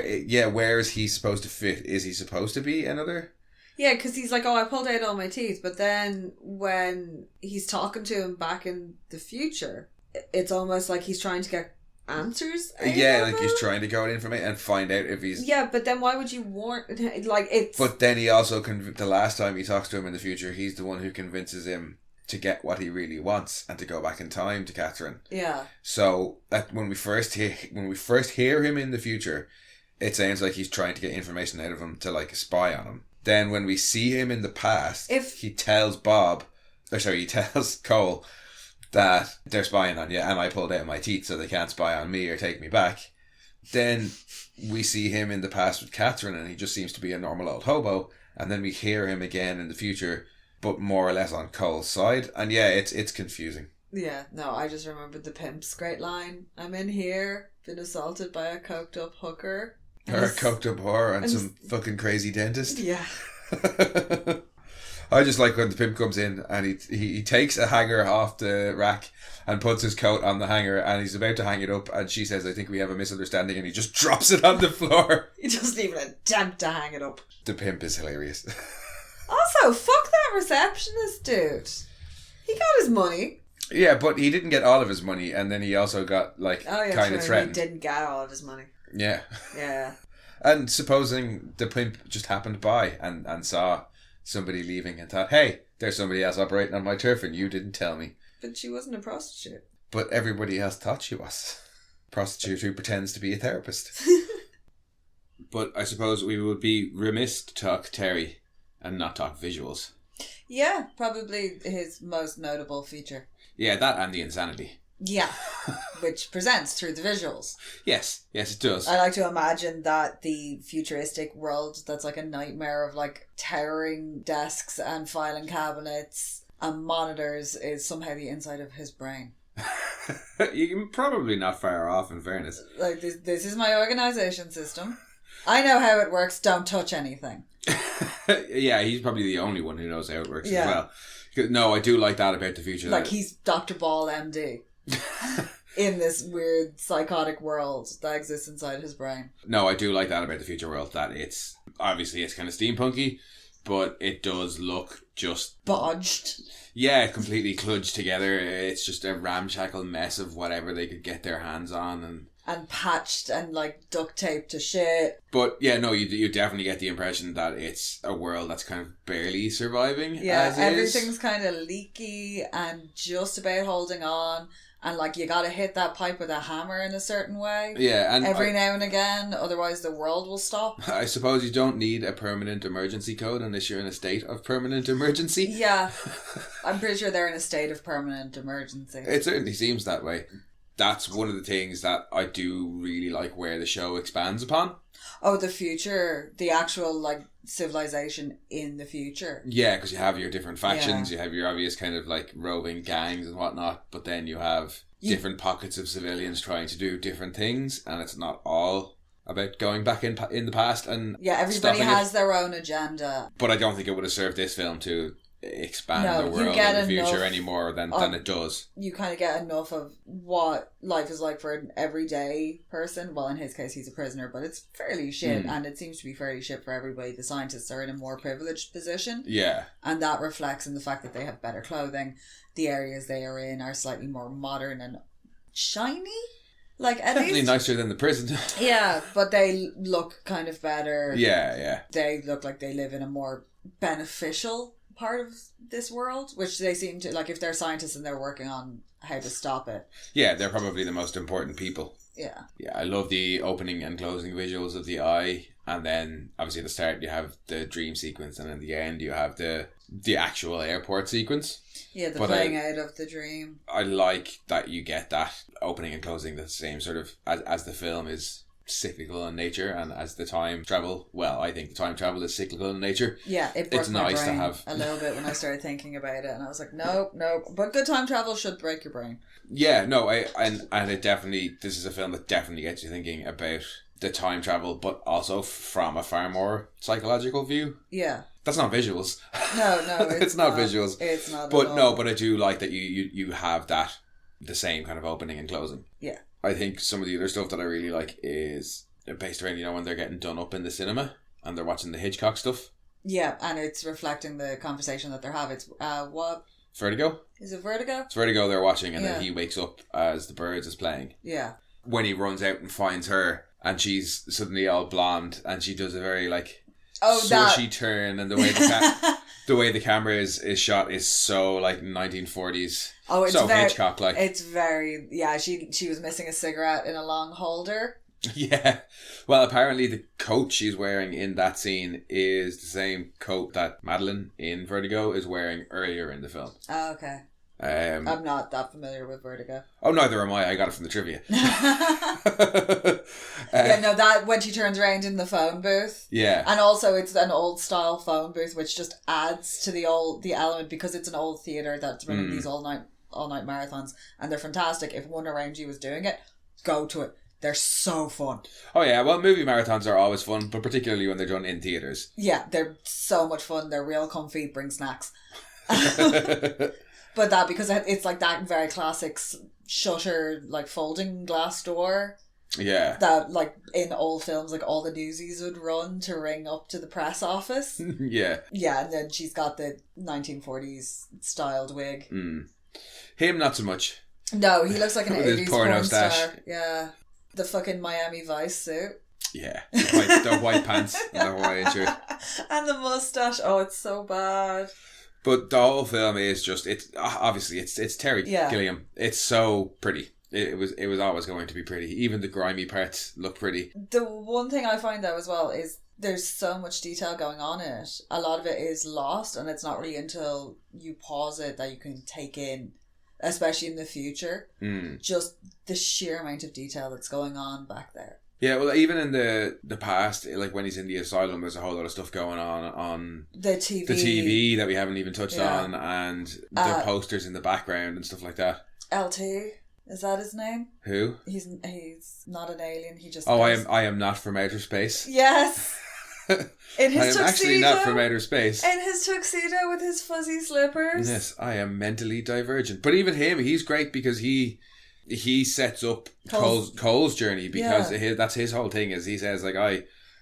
is he supposed to fit? Is he supposed to be another? Yeah, because he's like, I pulled out all my teeth. But then when he's talking to him back in the future, it's almost like he's trying to get answers. Yeah, like he's trying to go and information and find out if he's... Yeah, but then why would you warn... Like, it's... But then he also... the last time he talks to him in the future, he's the one who convinces him to get what he really wants and to go back in time to Catherine. Yeah. So when we first hear him in the future, it sounds like he's trying to get information out of him to like spy on him. Then when we see him in the past, he tells Cole that they're spying on you and I pulled out my teeth so they can't spy on me or take me back. Then we see him in the past with Catherine and he just seems to be a normal old hobo. And then we hear him again in the future, but more or less on Cole's side. And yeah, it's confusing. Yeah, no, I just remembered the pimp's great line. I'm in here, been assaulted by a coked up hooker. Or a coked up whore and some fucking crazy dentist. Yeah. I just like when the pimp comes in and he takes a hanger off the rack and puts his coat on the hanger and he's about to hang it up and she says, I think we have a misunderstanding, and he just drops it on the floor. He doesn't even attempt to hang it up. The pimp is hilarious. Also, fuck that receptionist dude. He got his money. Yeah, but he didn't get all of his money and then he also got kind of threatened. He didn't get all of his money. Yeah. Yeah. And supposing the pimp just happened by and saw somebody leaving and thought, hey, there's somebody else operating on my turf and you didn't tell me. But she wasn't a prostitute. But everybody else thought she was. Prostitute who pretends to be a therapist. But I suppose we would be remiss to talk Terry and not talk visuals. Yeah, probably his most notable feature. Yeah, that and the insanity. Yeah, which presents through the visuals. Yes, it does. I like to imagine that the futuristic world that's like a nightmare of like towering desks and filing cabinets and monitors is somehow the inside of his brain. You're probably not far off, in fairness. Like, this is my organisation system. I know how it works, don't touch anything. Yeah, he's probably the only one who knows how it works as well. No, I do like that about the future. Like, he's Dr. Ball MD. In this weird psychotic world that exists inside his brain. No, I do like that about the future world, that it's kind of steampunky, but it does look just bodged. Yeah, completely kludged together. It's just a ramshackle mess of whatever they could get their hands on and patched and like duct taped to shit. But yeah, no, you definitely get the impression that it's a world that's kind of barely surviving. Yeah, everything's kind of leaky and just about holding on. And like, you gotta hit that pipe with a hammer in a certain way. Yeah, and every now and again, otherwise the world will stop. I suppose you don't need a permanent emergency code unless you're in a state of permanent emergency. Yeah, I'm pretty sure they're in a state of permanent emergency. It certainly seems that way. That's one of the things that I do really like where the show expands upon. Oh, the future, the actual like civilization in the future. Yeah, because you have your different factions, you have your obvious kind of like roving gangs and whatnot, but then you have different pockets of civilians trying to do different things, and it's not all about going back in the past and everybody has their own agenda. But I don't think it would have served this film to expand the world in the future any more than it does. You kind of get enough of what life is like for an everyday person. Well, in his case, he's a prisoner, but it's fairly shit, and it seems to be fairly shit for everybody. The scientists are in a more privileged position. Yeah. And that reflects in the fact that they have better clothing. The areas they are in are slightly more modern and shiny. Like, at definitely least, nicer than the prison. Yeah, but they look kind of better. Yeah. They look like they live in a more beneficial part of this world, which they seem to, like, if they're scientists and they're working on how to stop it. Yeah, they're probably the most important people. Yeah. Yeah, I love the opening and closing visuals of the eye, and then obviously at the start you have the dream sequence, and in the end you have the actual airport sequence. Yeah, the playing out of the dream. I like that you get that opening and closing the same sort of as the film is cyclical in nature, and as the time travel, well, I think the time travel is cyclical in nature. Yeah, it broke my brain a little bit when I started thinking about it, and I was like, nope. But good time travel should break your brain. Yeah, no, and it definitely, this is a film that definitely gets you thinking about the time travel, but also from a far more psychological view. Yeah. That's not visuals. No, it's not visuals. It's not. But no, but I do like that you have that, the same kind of opening and closing. Yeah. I think some of the other stuff that I really like is based around, when they're getting done up in the cinema and they're watching the Hitchcock stuff. Yeah, and it's reflecting the conversation that they're having. It's what? Vertigo? Is it Vertigo? It's Vertigo they're watching, and then he wakes up as The Birds is playing. Yeah. When he runs out and finds her, and she's suddenly all blonde, and she does a very swishy turn, and the way the way the camera is shot is so like 1940s. Oh, it's so very Hitchcock like. It's very She was missing a cigarette in a long holder. Yeah, well, apparently the coat she's wearing in that scene is the same coat that Madeline in Vertigo is wearing earlier in the film. Oh, okay. I'm not that familiar with Vertigo. Oh, neither am I. I got it from the trivia. That when she turns around in the phone booth. Yeah. And also it's an old style phone booth, which just adds to the element, because it's an old theatre that's running these all night marathons, and they're fantastic. If one around you is doing it, go to it. They're so fun. Oh yeah, well, movie marathons are always fun, but particularly when they're done in theatres. Yeah, they're so much fun. They're real comfy. Bring snacks. But that, because it's like that very classic shutter, like folding glass door. Yeah. That, like, in old films, like, all the newsies would run to ring up to the press office. Yeah. Yeah, and then she's got the 1940s styled wig. Him, not so much. No, he looks like an 80s porn stash. star. Yeah. The fucking Miami Vice suit. Yeah. The white pants and the Hawaiian shirt. And the mustache. Oh, it's so bad. But the whole film is just, it's Terry Gilliam. It's so pretty. It was always going to be pretty. Even the grimy parts look pretty. The one thing I find though as well is there's so much detail going on in it. A lot of it is lost, and it's not really until you pause it that you can take in, especially in the future, just the sheer amount of detail that's going on back there. Yeah, well, even in the past, like when he's in the asylum, there's a whole lot of stuff going on the TV. The TV that we haven't even touched on, and the posters in the background and stuff like that. LT, is that his name? Who? He's not an alien. He just. Oh, I am not from outer space. Yes. In his I am tuxedo. actually not from outer space. In his tuxedo with his fuzzy slippers. Yes, I am mentally divergent. But even him, he's great because he sets up Cole's journey because that's his whole thing. Is he says like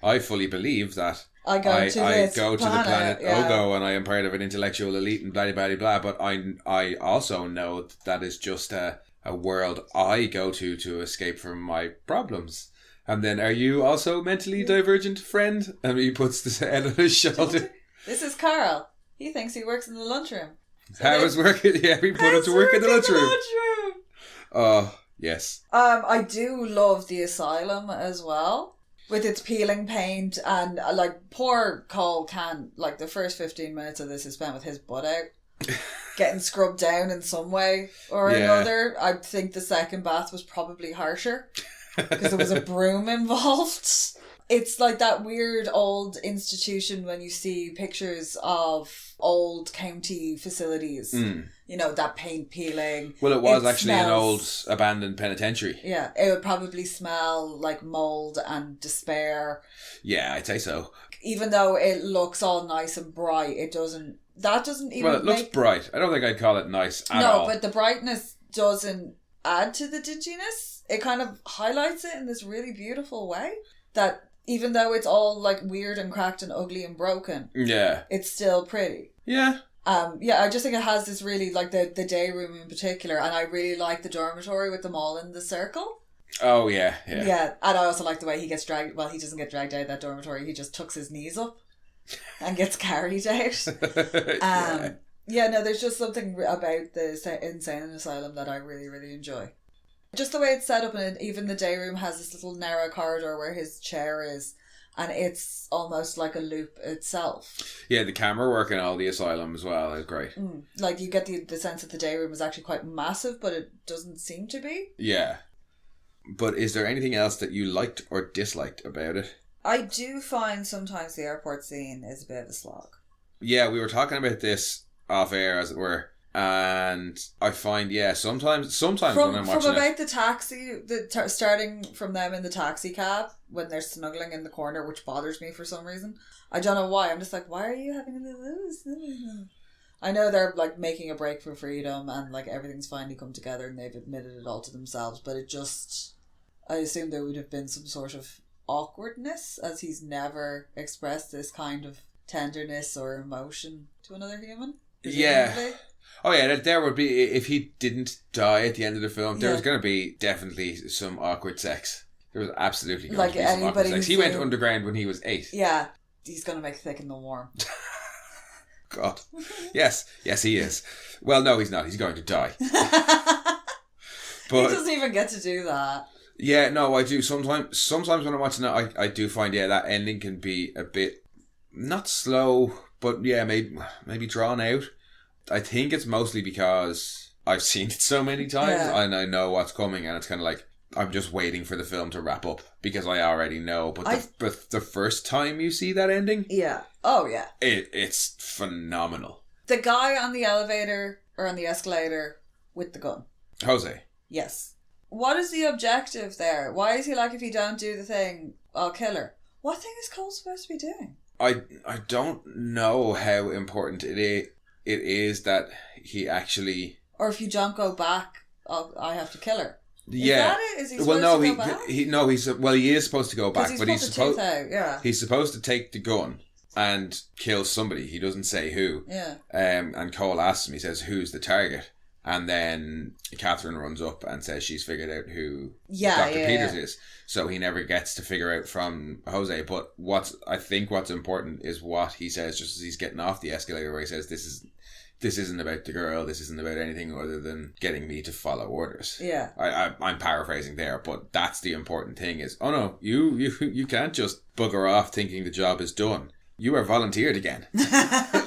I fully believe that I go to the planet Ogo and I am part of an intellectual elite and blah blah blah blah. But I also know that is just a world I go to escape from my problems. And then, are you also mentally divergent, friend? And he puts his head on his shoulder. This is Carl. He thinks he works in the lunchroom. So How is working? Yeah, we put him to work in the lunchroom. Oh, yes. I do love the asylum as well. With its peeling paint and like poor Cole can't, like the first 15 minutes of this is spent with his butt out. Getting scrubbed down in some way or another. I think the second bath was probably harsher. Because there was a broom involved. It's like that weird old institution when you see pictures of old county facilities. You know, that paint peeling. Well, it was actually an old abandoned penitentiary. Yeah, it would probably smell like mould and despair. Yeah, I'd say so. Even though it looks all nice and bright, it doesn't... That doesn't even Well, it looks bright. I don't think I'd call it nice at all. No, but the brightness doesn't add to the dinginess. It kind of highlights it in this really beautiful way that even though it's all like weird and cracked and ugly and broken, it's still pretty. Yeah. I just think it has this really, like the day room in particular, and I really like the dormitory with them all in the circle. Oh, yeah. Yeah, and I also like the way he gets dragged, well, he doesn't get dragged out of that dormitory, he just tucks his knees up and gets carried out. There's just something about the insane asylum that I really, really enjoy. Just the way it's set up, and even the day room has this little narrow corridor where his chair is, and it's almost like a loop itself. Yeah, the camera work in all the asylum as well is great. Like you get the sense that the day room is actually quite massive, but it doesn't seem to be. Yeah. But is there anything else that you liked or disliked about it? I do find sometimes the airport scene is a bit of a slog. Yeah, we were talking about this off air, as it were. And I find, sometimes when I'm watching from about the taxi, starting from them in the taxi cab when they're snuggling in the corner, which bothers me for some reason. I don't know why. I'm just like, why are you having to lose? I know they're like making a break for freedom and like everything's finally come together and they've admitted it all to themselves. But I assume there would have been some sort of awkwardness, as he's never expressed this kind of tenderness or emotion to another human. Yeah. Oh yeah, there would be, if he didn't die at the end of the film, there was going to be definitely some awkward sex. There was absolutely going to be some awkward sex. He went underground when he was 8. Yeah, he's going to make thick in the warm. God. Yes, he is. Well, no, he's not. He's going to die. But he doesn't even get to do that. Yeah, no, I do. Sometimes when I'm watching it, I do find, that ending can be a bit, not slow, but maybe drawn out. I think it's mostly because I've seen it so many times and I know what's coming, and it's kind of like I'm just waiting for the film to wrap up because I already know. But the first time you see that ending, it's phenomenal. The guy on the elevator or on the escalator with the gun, Jose. Yes. What is the objective there? Why is he like, if you don't do the thing, I'll kill her? What thing is Cole supposed to be doing? I don't know how important it is that he actually... Or if you don't go back, I have to kill her. Is that it? Is he supposed to go back? He is supposed to go back, but he's supposed to take the gun and kill somebody. He doesn't say who. Yeah. And Cole asks him, he says, who's the target? And then Catherine runs up and says she's figured out who Dr. Peters is. So he never gets to figure out from Jose. But what's important is what he says just as he's getting off the escalator, where he says, this isn't about the girl, this isn't about anything other than getting me to follow orders. Yeah. I'm paraphrasing there, but that's the important thing is, oh no, you can't just bugger off thinking the job is done. You are volunteered again.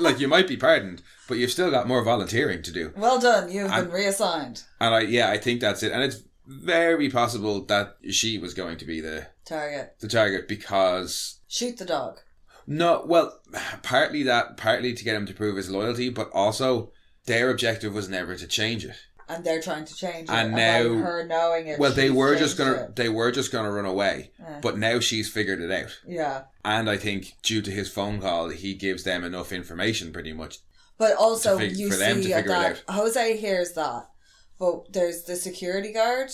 Like, you might be pardoned, but you've still got more volunteering to do. Well done, you've been reassigned. And I think that's it. And it's very possible that she was going to be the target because... Shoot the dog. No, well, partly to get him to prove his loyalty, but also their objective was never to change it. and they're trying to change it. And now her knowing it. Well, they were just gonna run away, but now she's figured it out. Yeah. And I think due to his phone call, he gives them enough information, pretty much. But also, for them to figure it out. Jose hears that, but there's the security guard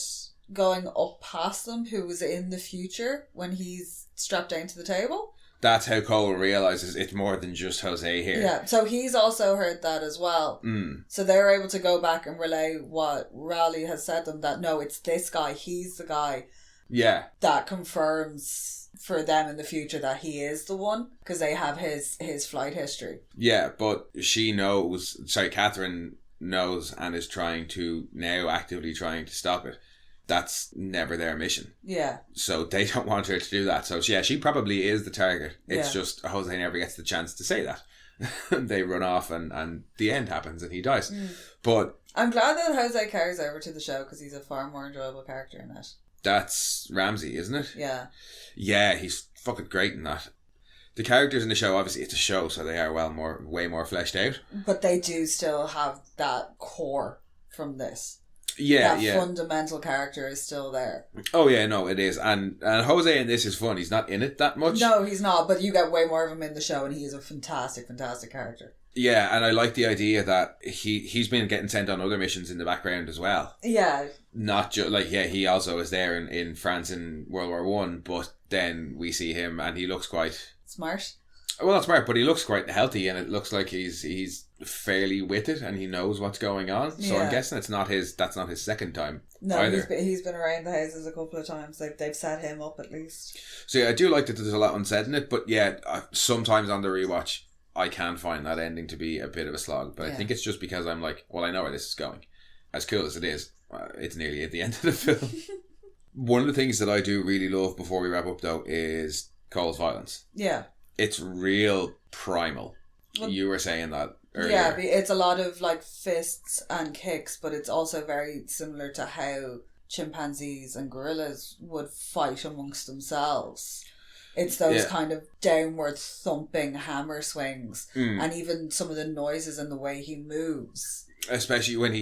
going up past them who was in the future when he's strapped down to the table. That's how Cole realises it's more than just Jose here. Yeah, so he's also heard that as well. So they're able to go back and relay what Raleigh has said to them, that no, it's this guy, he's the guy. Yeah. That confirms for them in the future that he is the one, because they have his flight history. Yeah, but Catherine knows and is actively trying to stop it. That's never their mission. Yeah. So they don't want her to do that. So yeah, she probably is the target. It's just Jose never gets the chance to say that. They run off and the end happens and he dies. But I'm glad that Jose carries over to the show because he's a far more enjoyable character in it. That's Ramsey, isn't it? Yeah. Yeah, he's fucking great in that. The characters in the show, obviously it's a show, so they are way more fleshed out. But they do still have that core from this. Yeah, that fundamental character is still there. Oh yeah, no, it is. And Jose in this is fun. He's not in it that much. No, he's not, but you get way more of him in the show and he is a fantastic, fantastic character. Yeah, and I like the idea that he's been getting sent on other missions in the background as well. Yeah. Not just he also is there in France in World War One, but then we see him and he looks quite smart. Well, not smart, but he looks quite healthy, and it looks like he's fairly with it, and he knows what's going on. So I'm guessing that's not his second time. No, either. He's been around the houses a couple of times. They've set him up at least. So yeah, I do like that there's a lot unsaid in it, but yeah, sometimes on the rewatch, I can find that ending to be a bit of a slog. But I think it's just because I'm like, well, I know where this is going. As cool as it is, it's nearly at the end of the film. One of the things that I do really love before we wrap up, though, is Cole's violence. Yeah. It's real primal. Well, you were saying that earlier. Yeah, it's a lot of like fists and kicks, but it's also very similar to how chimpanzees and gorillas would fight amongst themselves. It's those kind of downward thumping hammer swings, and even some of the noises and the way he moves. Especially when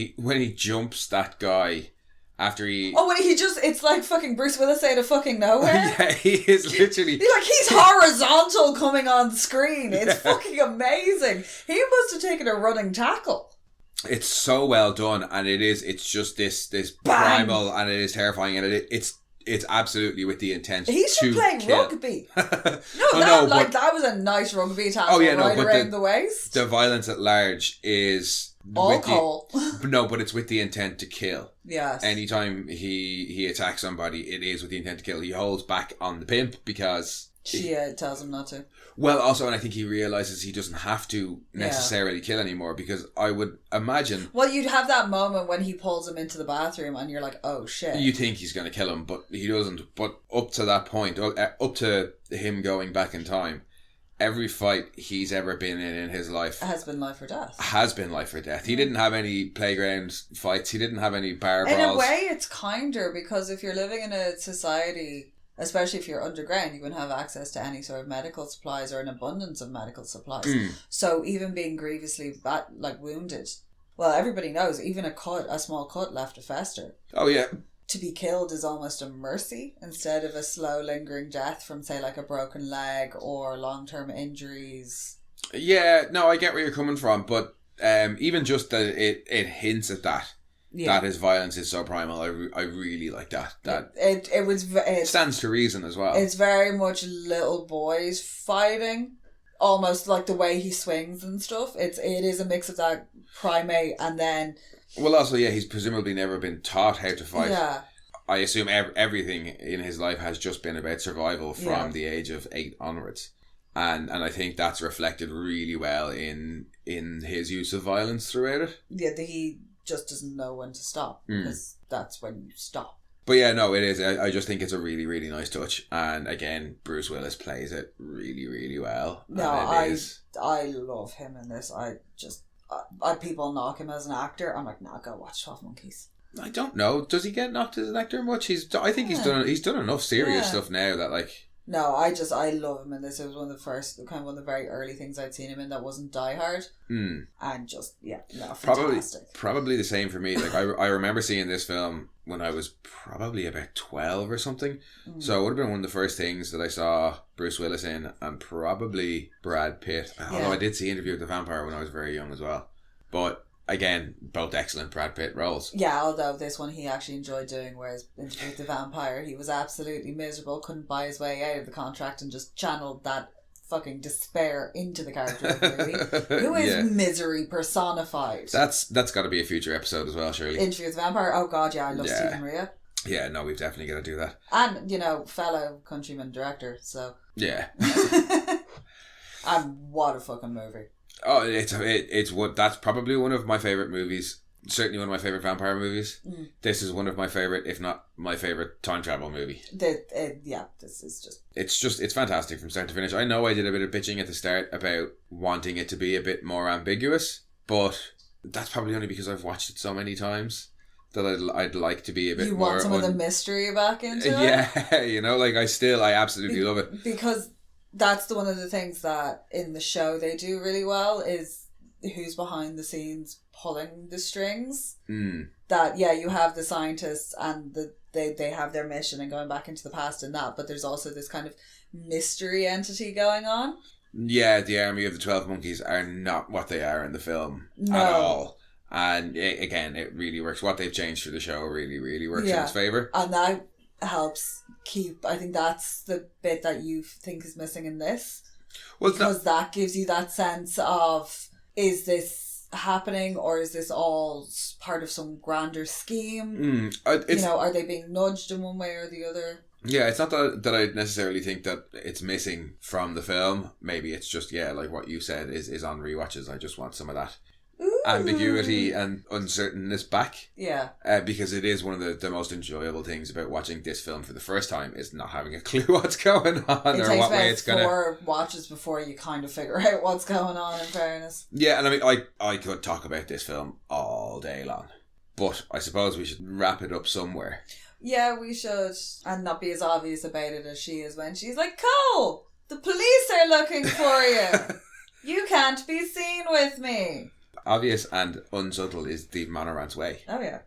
he jumps that guy. After he... Oh, when it's like fucking Bruce Willis out of fucking nowhere. Yeah, he is literally... He's horizontal coming on the screen. It's fucking amazing. He must have taken a running tackle. It's so well done, and it's just this Bang! primal, and it is terrifying, and it's absolutely with the intent to kill. Rugby. That was a nice rugby tackle around the waist. The violence at large is... Cole. But it's with the intent to kill. Yes. Anytime he attacks somebody, it is with the intent to kill. He holds back on the pimp because... She tells him not to. Well, also, and I think he realises he doesn't have to necessarily kill anymore, because I would imagine... Well, you'd have that moment when he pulls him into the bathroom and you're like, oh shit. You think he's going to kill him, but he doesn't. But up to that point, up to him going back in time, every fight he's ever been in his life has been life or death. He didn't have any playground fights. He didn't have any bar brawls. In a way, it's kinder, because if you're living in a society, especially if you're underground, you can have access to any sort of medical supplies or an abundance of medical supplies. So even being grievously wounded, well, everybody knows, even a small cut left to fester. Oh yeah. To be killed is almost a mercy instead of a slow lingering death from, say, like a broken leg or long-term injuries. Yeah, no, I get where you're coming from, but even just that it hints at that. Yeah. That his violence is so primal. I really like that. It stands to reason as well. It's very much little boys fighting, almost like the way he swings and stuff. It is a mix of that primate and then... Well, also, yeah, he's presumably never been taught how to fight. Yeah. I assume everything in his life has just been about survival from the age of 8 onwards. And I think that's reflected really well in his use of violence throughout it. Yeah, he just doesn't know when to stop, because that's when you stop. But yeah, no, it is. I just think it's a really, really nice touch. And again, Bruce Willis plays it really, really well. No, I love him in this. People knock him as an actor. I'm like, nah, go watch 12 Monkeys. I don't know. Does he get knocked as an actor much? I think he's done enough serious stuff now that like... No, I love him in this. It was one of the first, kind of one of the very early things I'd seen him in that wasn't Die Hard. And just, fantastic. Probably the same for me. Like, I remember seeing this film when I was probably about 12 or something. So it would have been one of the first things that I saw Bruce Willis in, and probably Brad Pitt. Although I did see Interview with the Vampire when I was very young as well. But again, both excellent Brad Pitt roles. Yeah, although this one he actually enjoyed doing, whereas Interview with the Vampire, he was absolutely miserable, couldn't buy his way out of the contract, and just channeled that fucking despair into the character of the movie, who is misery personified. That's got to be a future episode as well, surely. Interview with the Vampire, oh god, yeah, I love Stephen Rea. Yeah, no, we've definitely got to do that. And, fellow countryman director, so... Yeah. And what a fucking movie. Oh, that's probably one of my favourite movies. Certainly one of my favourite vampire movies. This is one of my favourite, if not my favourite, time travel movie. This is just... It's fantastic from start to finish. I know I did a bit of bitching at the start about wanting it to be a bit more ambiguous, but that's probably only because I've watched it so many times that I'd like to be a bit more... You want some of the mystery back into it? Yeah, I absolutely love it. Because that's one of the things that in the show they do really well is who's behind the scenes pulling the strings. That, you have the scientists and they have their mission and going back into the past and that, but there's also this kind of mystery entity going on. Yeah, the army of the 12 monkeys are not what they are in the film at all. And again, it really works. What they've changed for the show really, really works in its favour. And that helps keep... I think that's the bit that you think is missing in this. Well, because that gives you that sense of, is this happening or is this all part of some grander scheme? Are they being nudged in one way or the other? Yeah, it's not that I necessarily think that it's missing from the film. Maybe it's just, like what you said is on rewatches. I just want some of that ambiguity and uncertainness back. Yeah. Because it is one of the most enjoyable things about watching this film for the first time is not having a clue what's going on or what way it's going to... It takes about 4 watches before you kind of figure out what's going on, in fairness. Yeah, and I mean, I could talk about this film all day long, but I suppose we should wrap it up somewhere. Yeah, we should. And not be as obvious about it as she is when she's like, Cole, the police are looking for you. You can't be seen with me. Obvious and unsubtle is the Monorant's way. Oh yeah.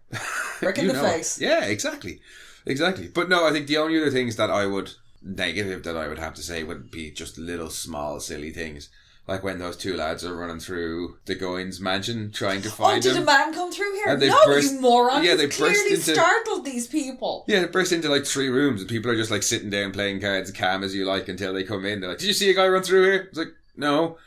Brick in the face. Yeah, exactly. But no, I think the only other things that I would have to say would be just little small silly things. Like when those 2 lads are running through the Goins mansion trying to find him. Did a man come through here? And they you moron. Yeah, they clearly startled these people. Yeah, they burst into like 3 rooms and people are just like sitting down playing cards, calm as you like, until they come in. They're like, did you see a guy run through here? It's like, no,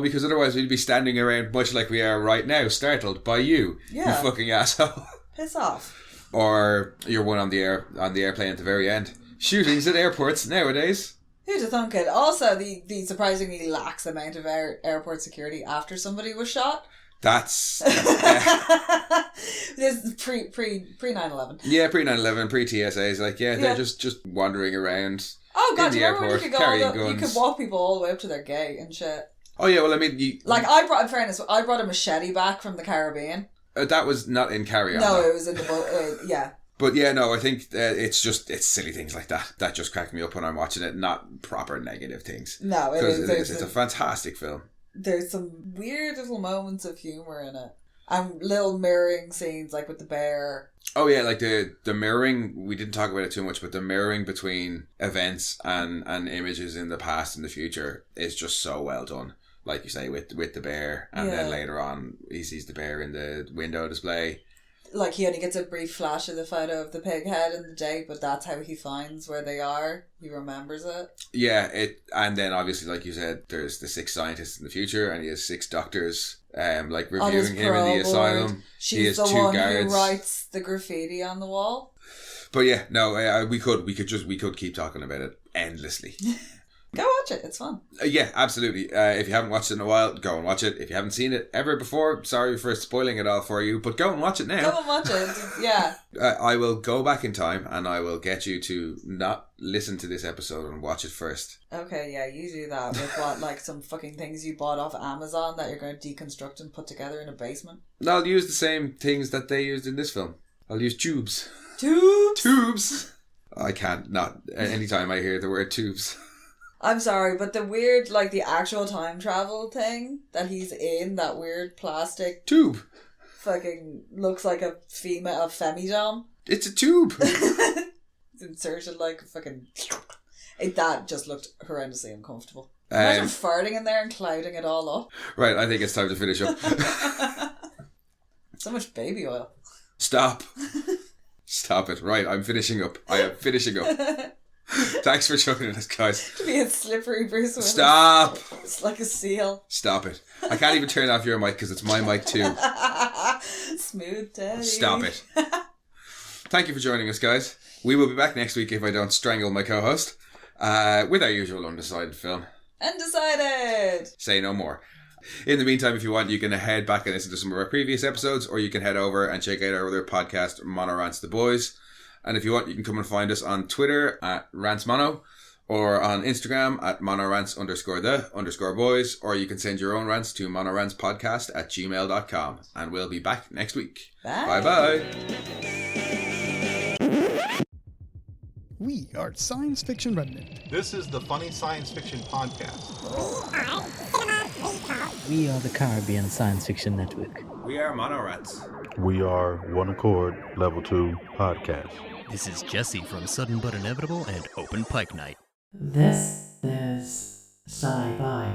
because otherwise we'd be standing around much like we are right now, startled by you, you fucking asshole. Piss off. Or you're one on the airplane at the very end. Shootings at airports nowadays. Who'd have thunk it? Also, the surprisingly lax amount of airport security after somebody was shot. That's... This is pre 9/11. Yeah, pre 9/11, pre TSAs. Like, they're just wandering around. Oh god, in the do you remember airport, when you carrying could guns. you could walk people all the way up to their gate and shit. Oh yeah, well I mean... in fairness, I brought a machete back from the Caribbean. That was not in Carry On. No, it was in the boat, yeah. But I think it's silly things like that just crack me up when I'm watching it, not proper negative things. No, it is. It's a fantastic film. There's some weird little moments of humour in it. And little mirroring scenes, like with the bear. Oh yeah, like the mirroring, we didn't talk about it too much, but the mirroring between events and images in the past and the future is just so well done. Like you say, with the bear, and then later on he sees the bear in the window display. Like he only gets a brief flash of the photo of the pig head and the date, but that's how he finds where they are. He remembers it. Yeah, and then obviously, like you said, there's the 6 scientists in the future, and he has 6 doctors, reviewing him in the asylum. She's the one guards who writes the graffiti on the wall. But we could keep talking about it endlessly. Go watch it, it's fun. Yeah, absolutely. If you haven't watched it in a while, go and watch it. If you haven't seen it ever before, sorry for spoiling it all for you, but go and watch it now. Go and watch it, yeah. I will go back in time and I will get you to not listen to this episode and watch it first. Okay, yeah, you do that with like some fucking things you bought off Amazon that you're going to deconstruct and put together in a basement. No, I'll use the same things that they used in this film. I'll use tubes. Tubes? Tubes! I can't not. Anytime I hear the word tubes. I'm sorry, but the weird, like the actual time travel thing that he's in, that weird plastic tube, fucking looks like a femidom. It's a tube. It's inserted like a fucking. That just looked horrendously uncomfortable. Imagine farting in there and clouding it all up. Right, I think it's time to finish up. So much baby oil. Stop. Stop it. Right, I'm finishing up. I am finishing up. Thanks for joining us, guys. To be a slippery Bruce Willis. Stop. It's like a seal. Stop it. I can't even turn off your mic because it's my mic too. Smooth daddy. Stop it. Thank you for joining us, guys. We will be back next week if I don't strangle my co-host with our usual undecided film. Undecided. Say no more. In the meantime, if you want, you can head back and listen to some of our previous episodes, or you can head over and check out our other podcast, Mono Rants the Boys. And if you want, you can come and find us on Twitter at rantsmono, or on Instagram at monorants_the_boys, or you can send your own rants to monorantspodcast@gmail.com. And we'll be back next week. Bye. Bye-bye. We are Science Fiction Remnant. This is the Funny Science Fiction Podcast. We are the Caribbean Science Fiction Network. We are Mono Rants. We are One Accord Level 2 Podcast. This is Jesse from Sudden But Inevitable and Open Pike Night. This is Sci-Fi.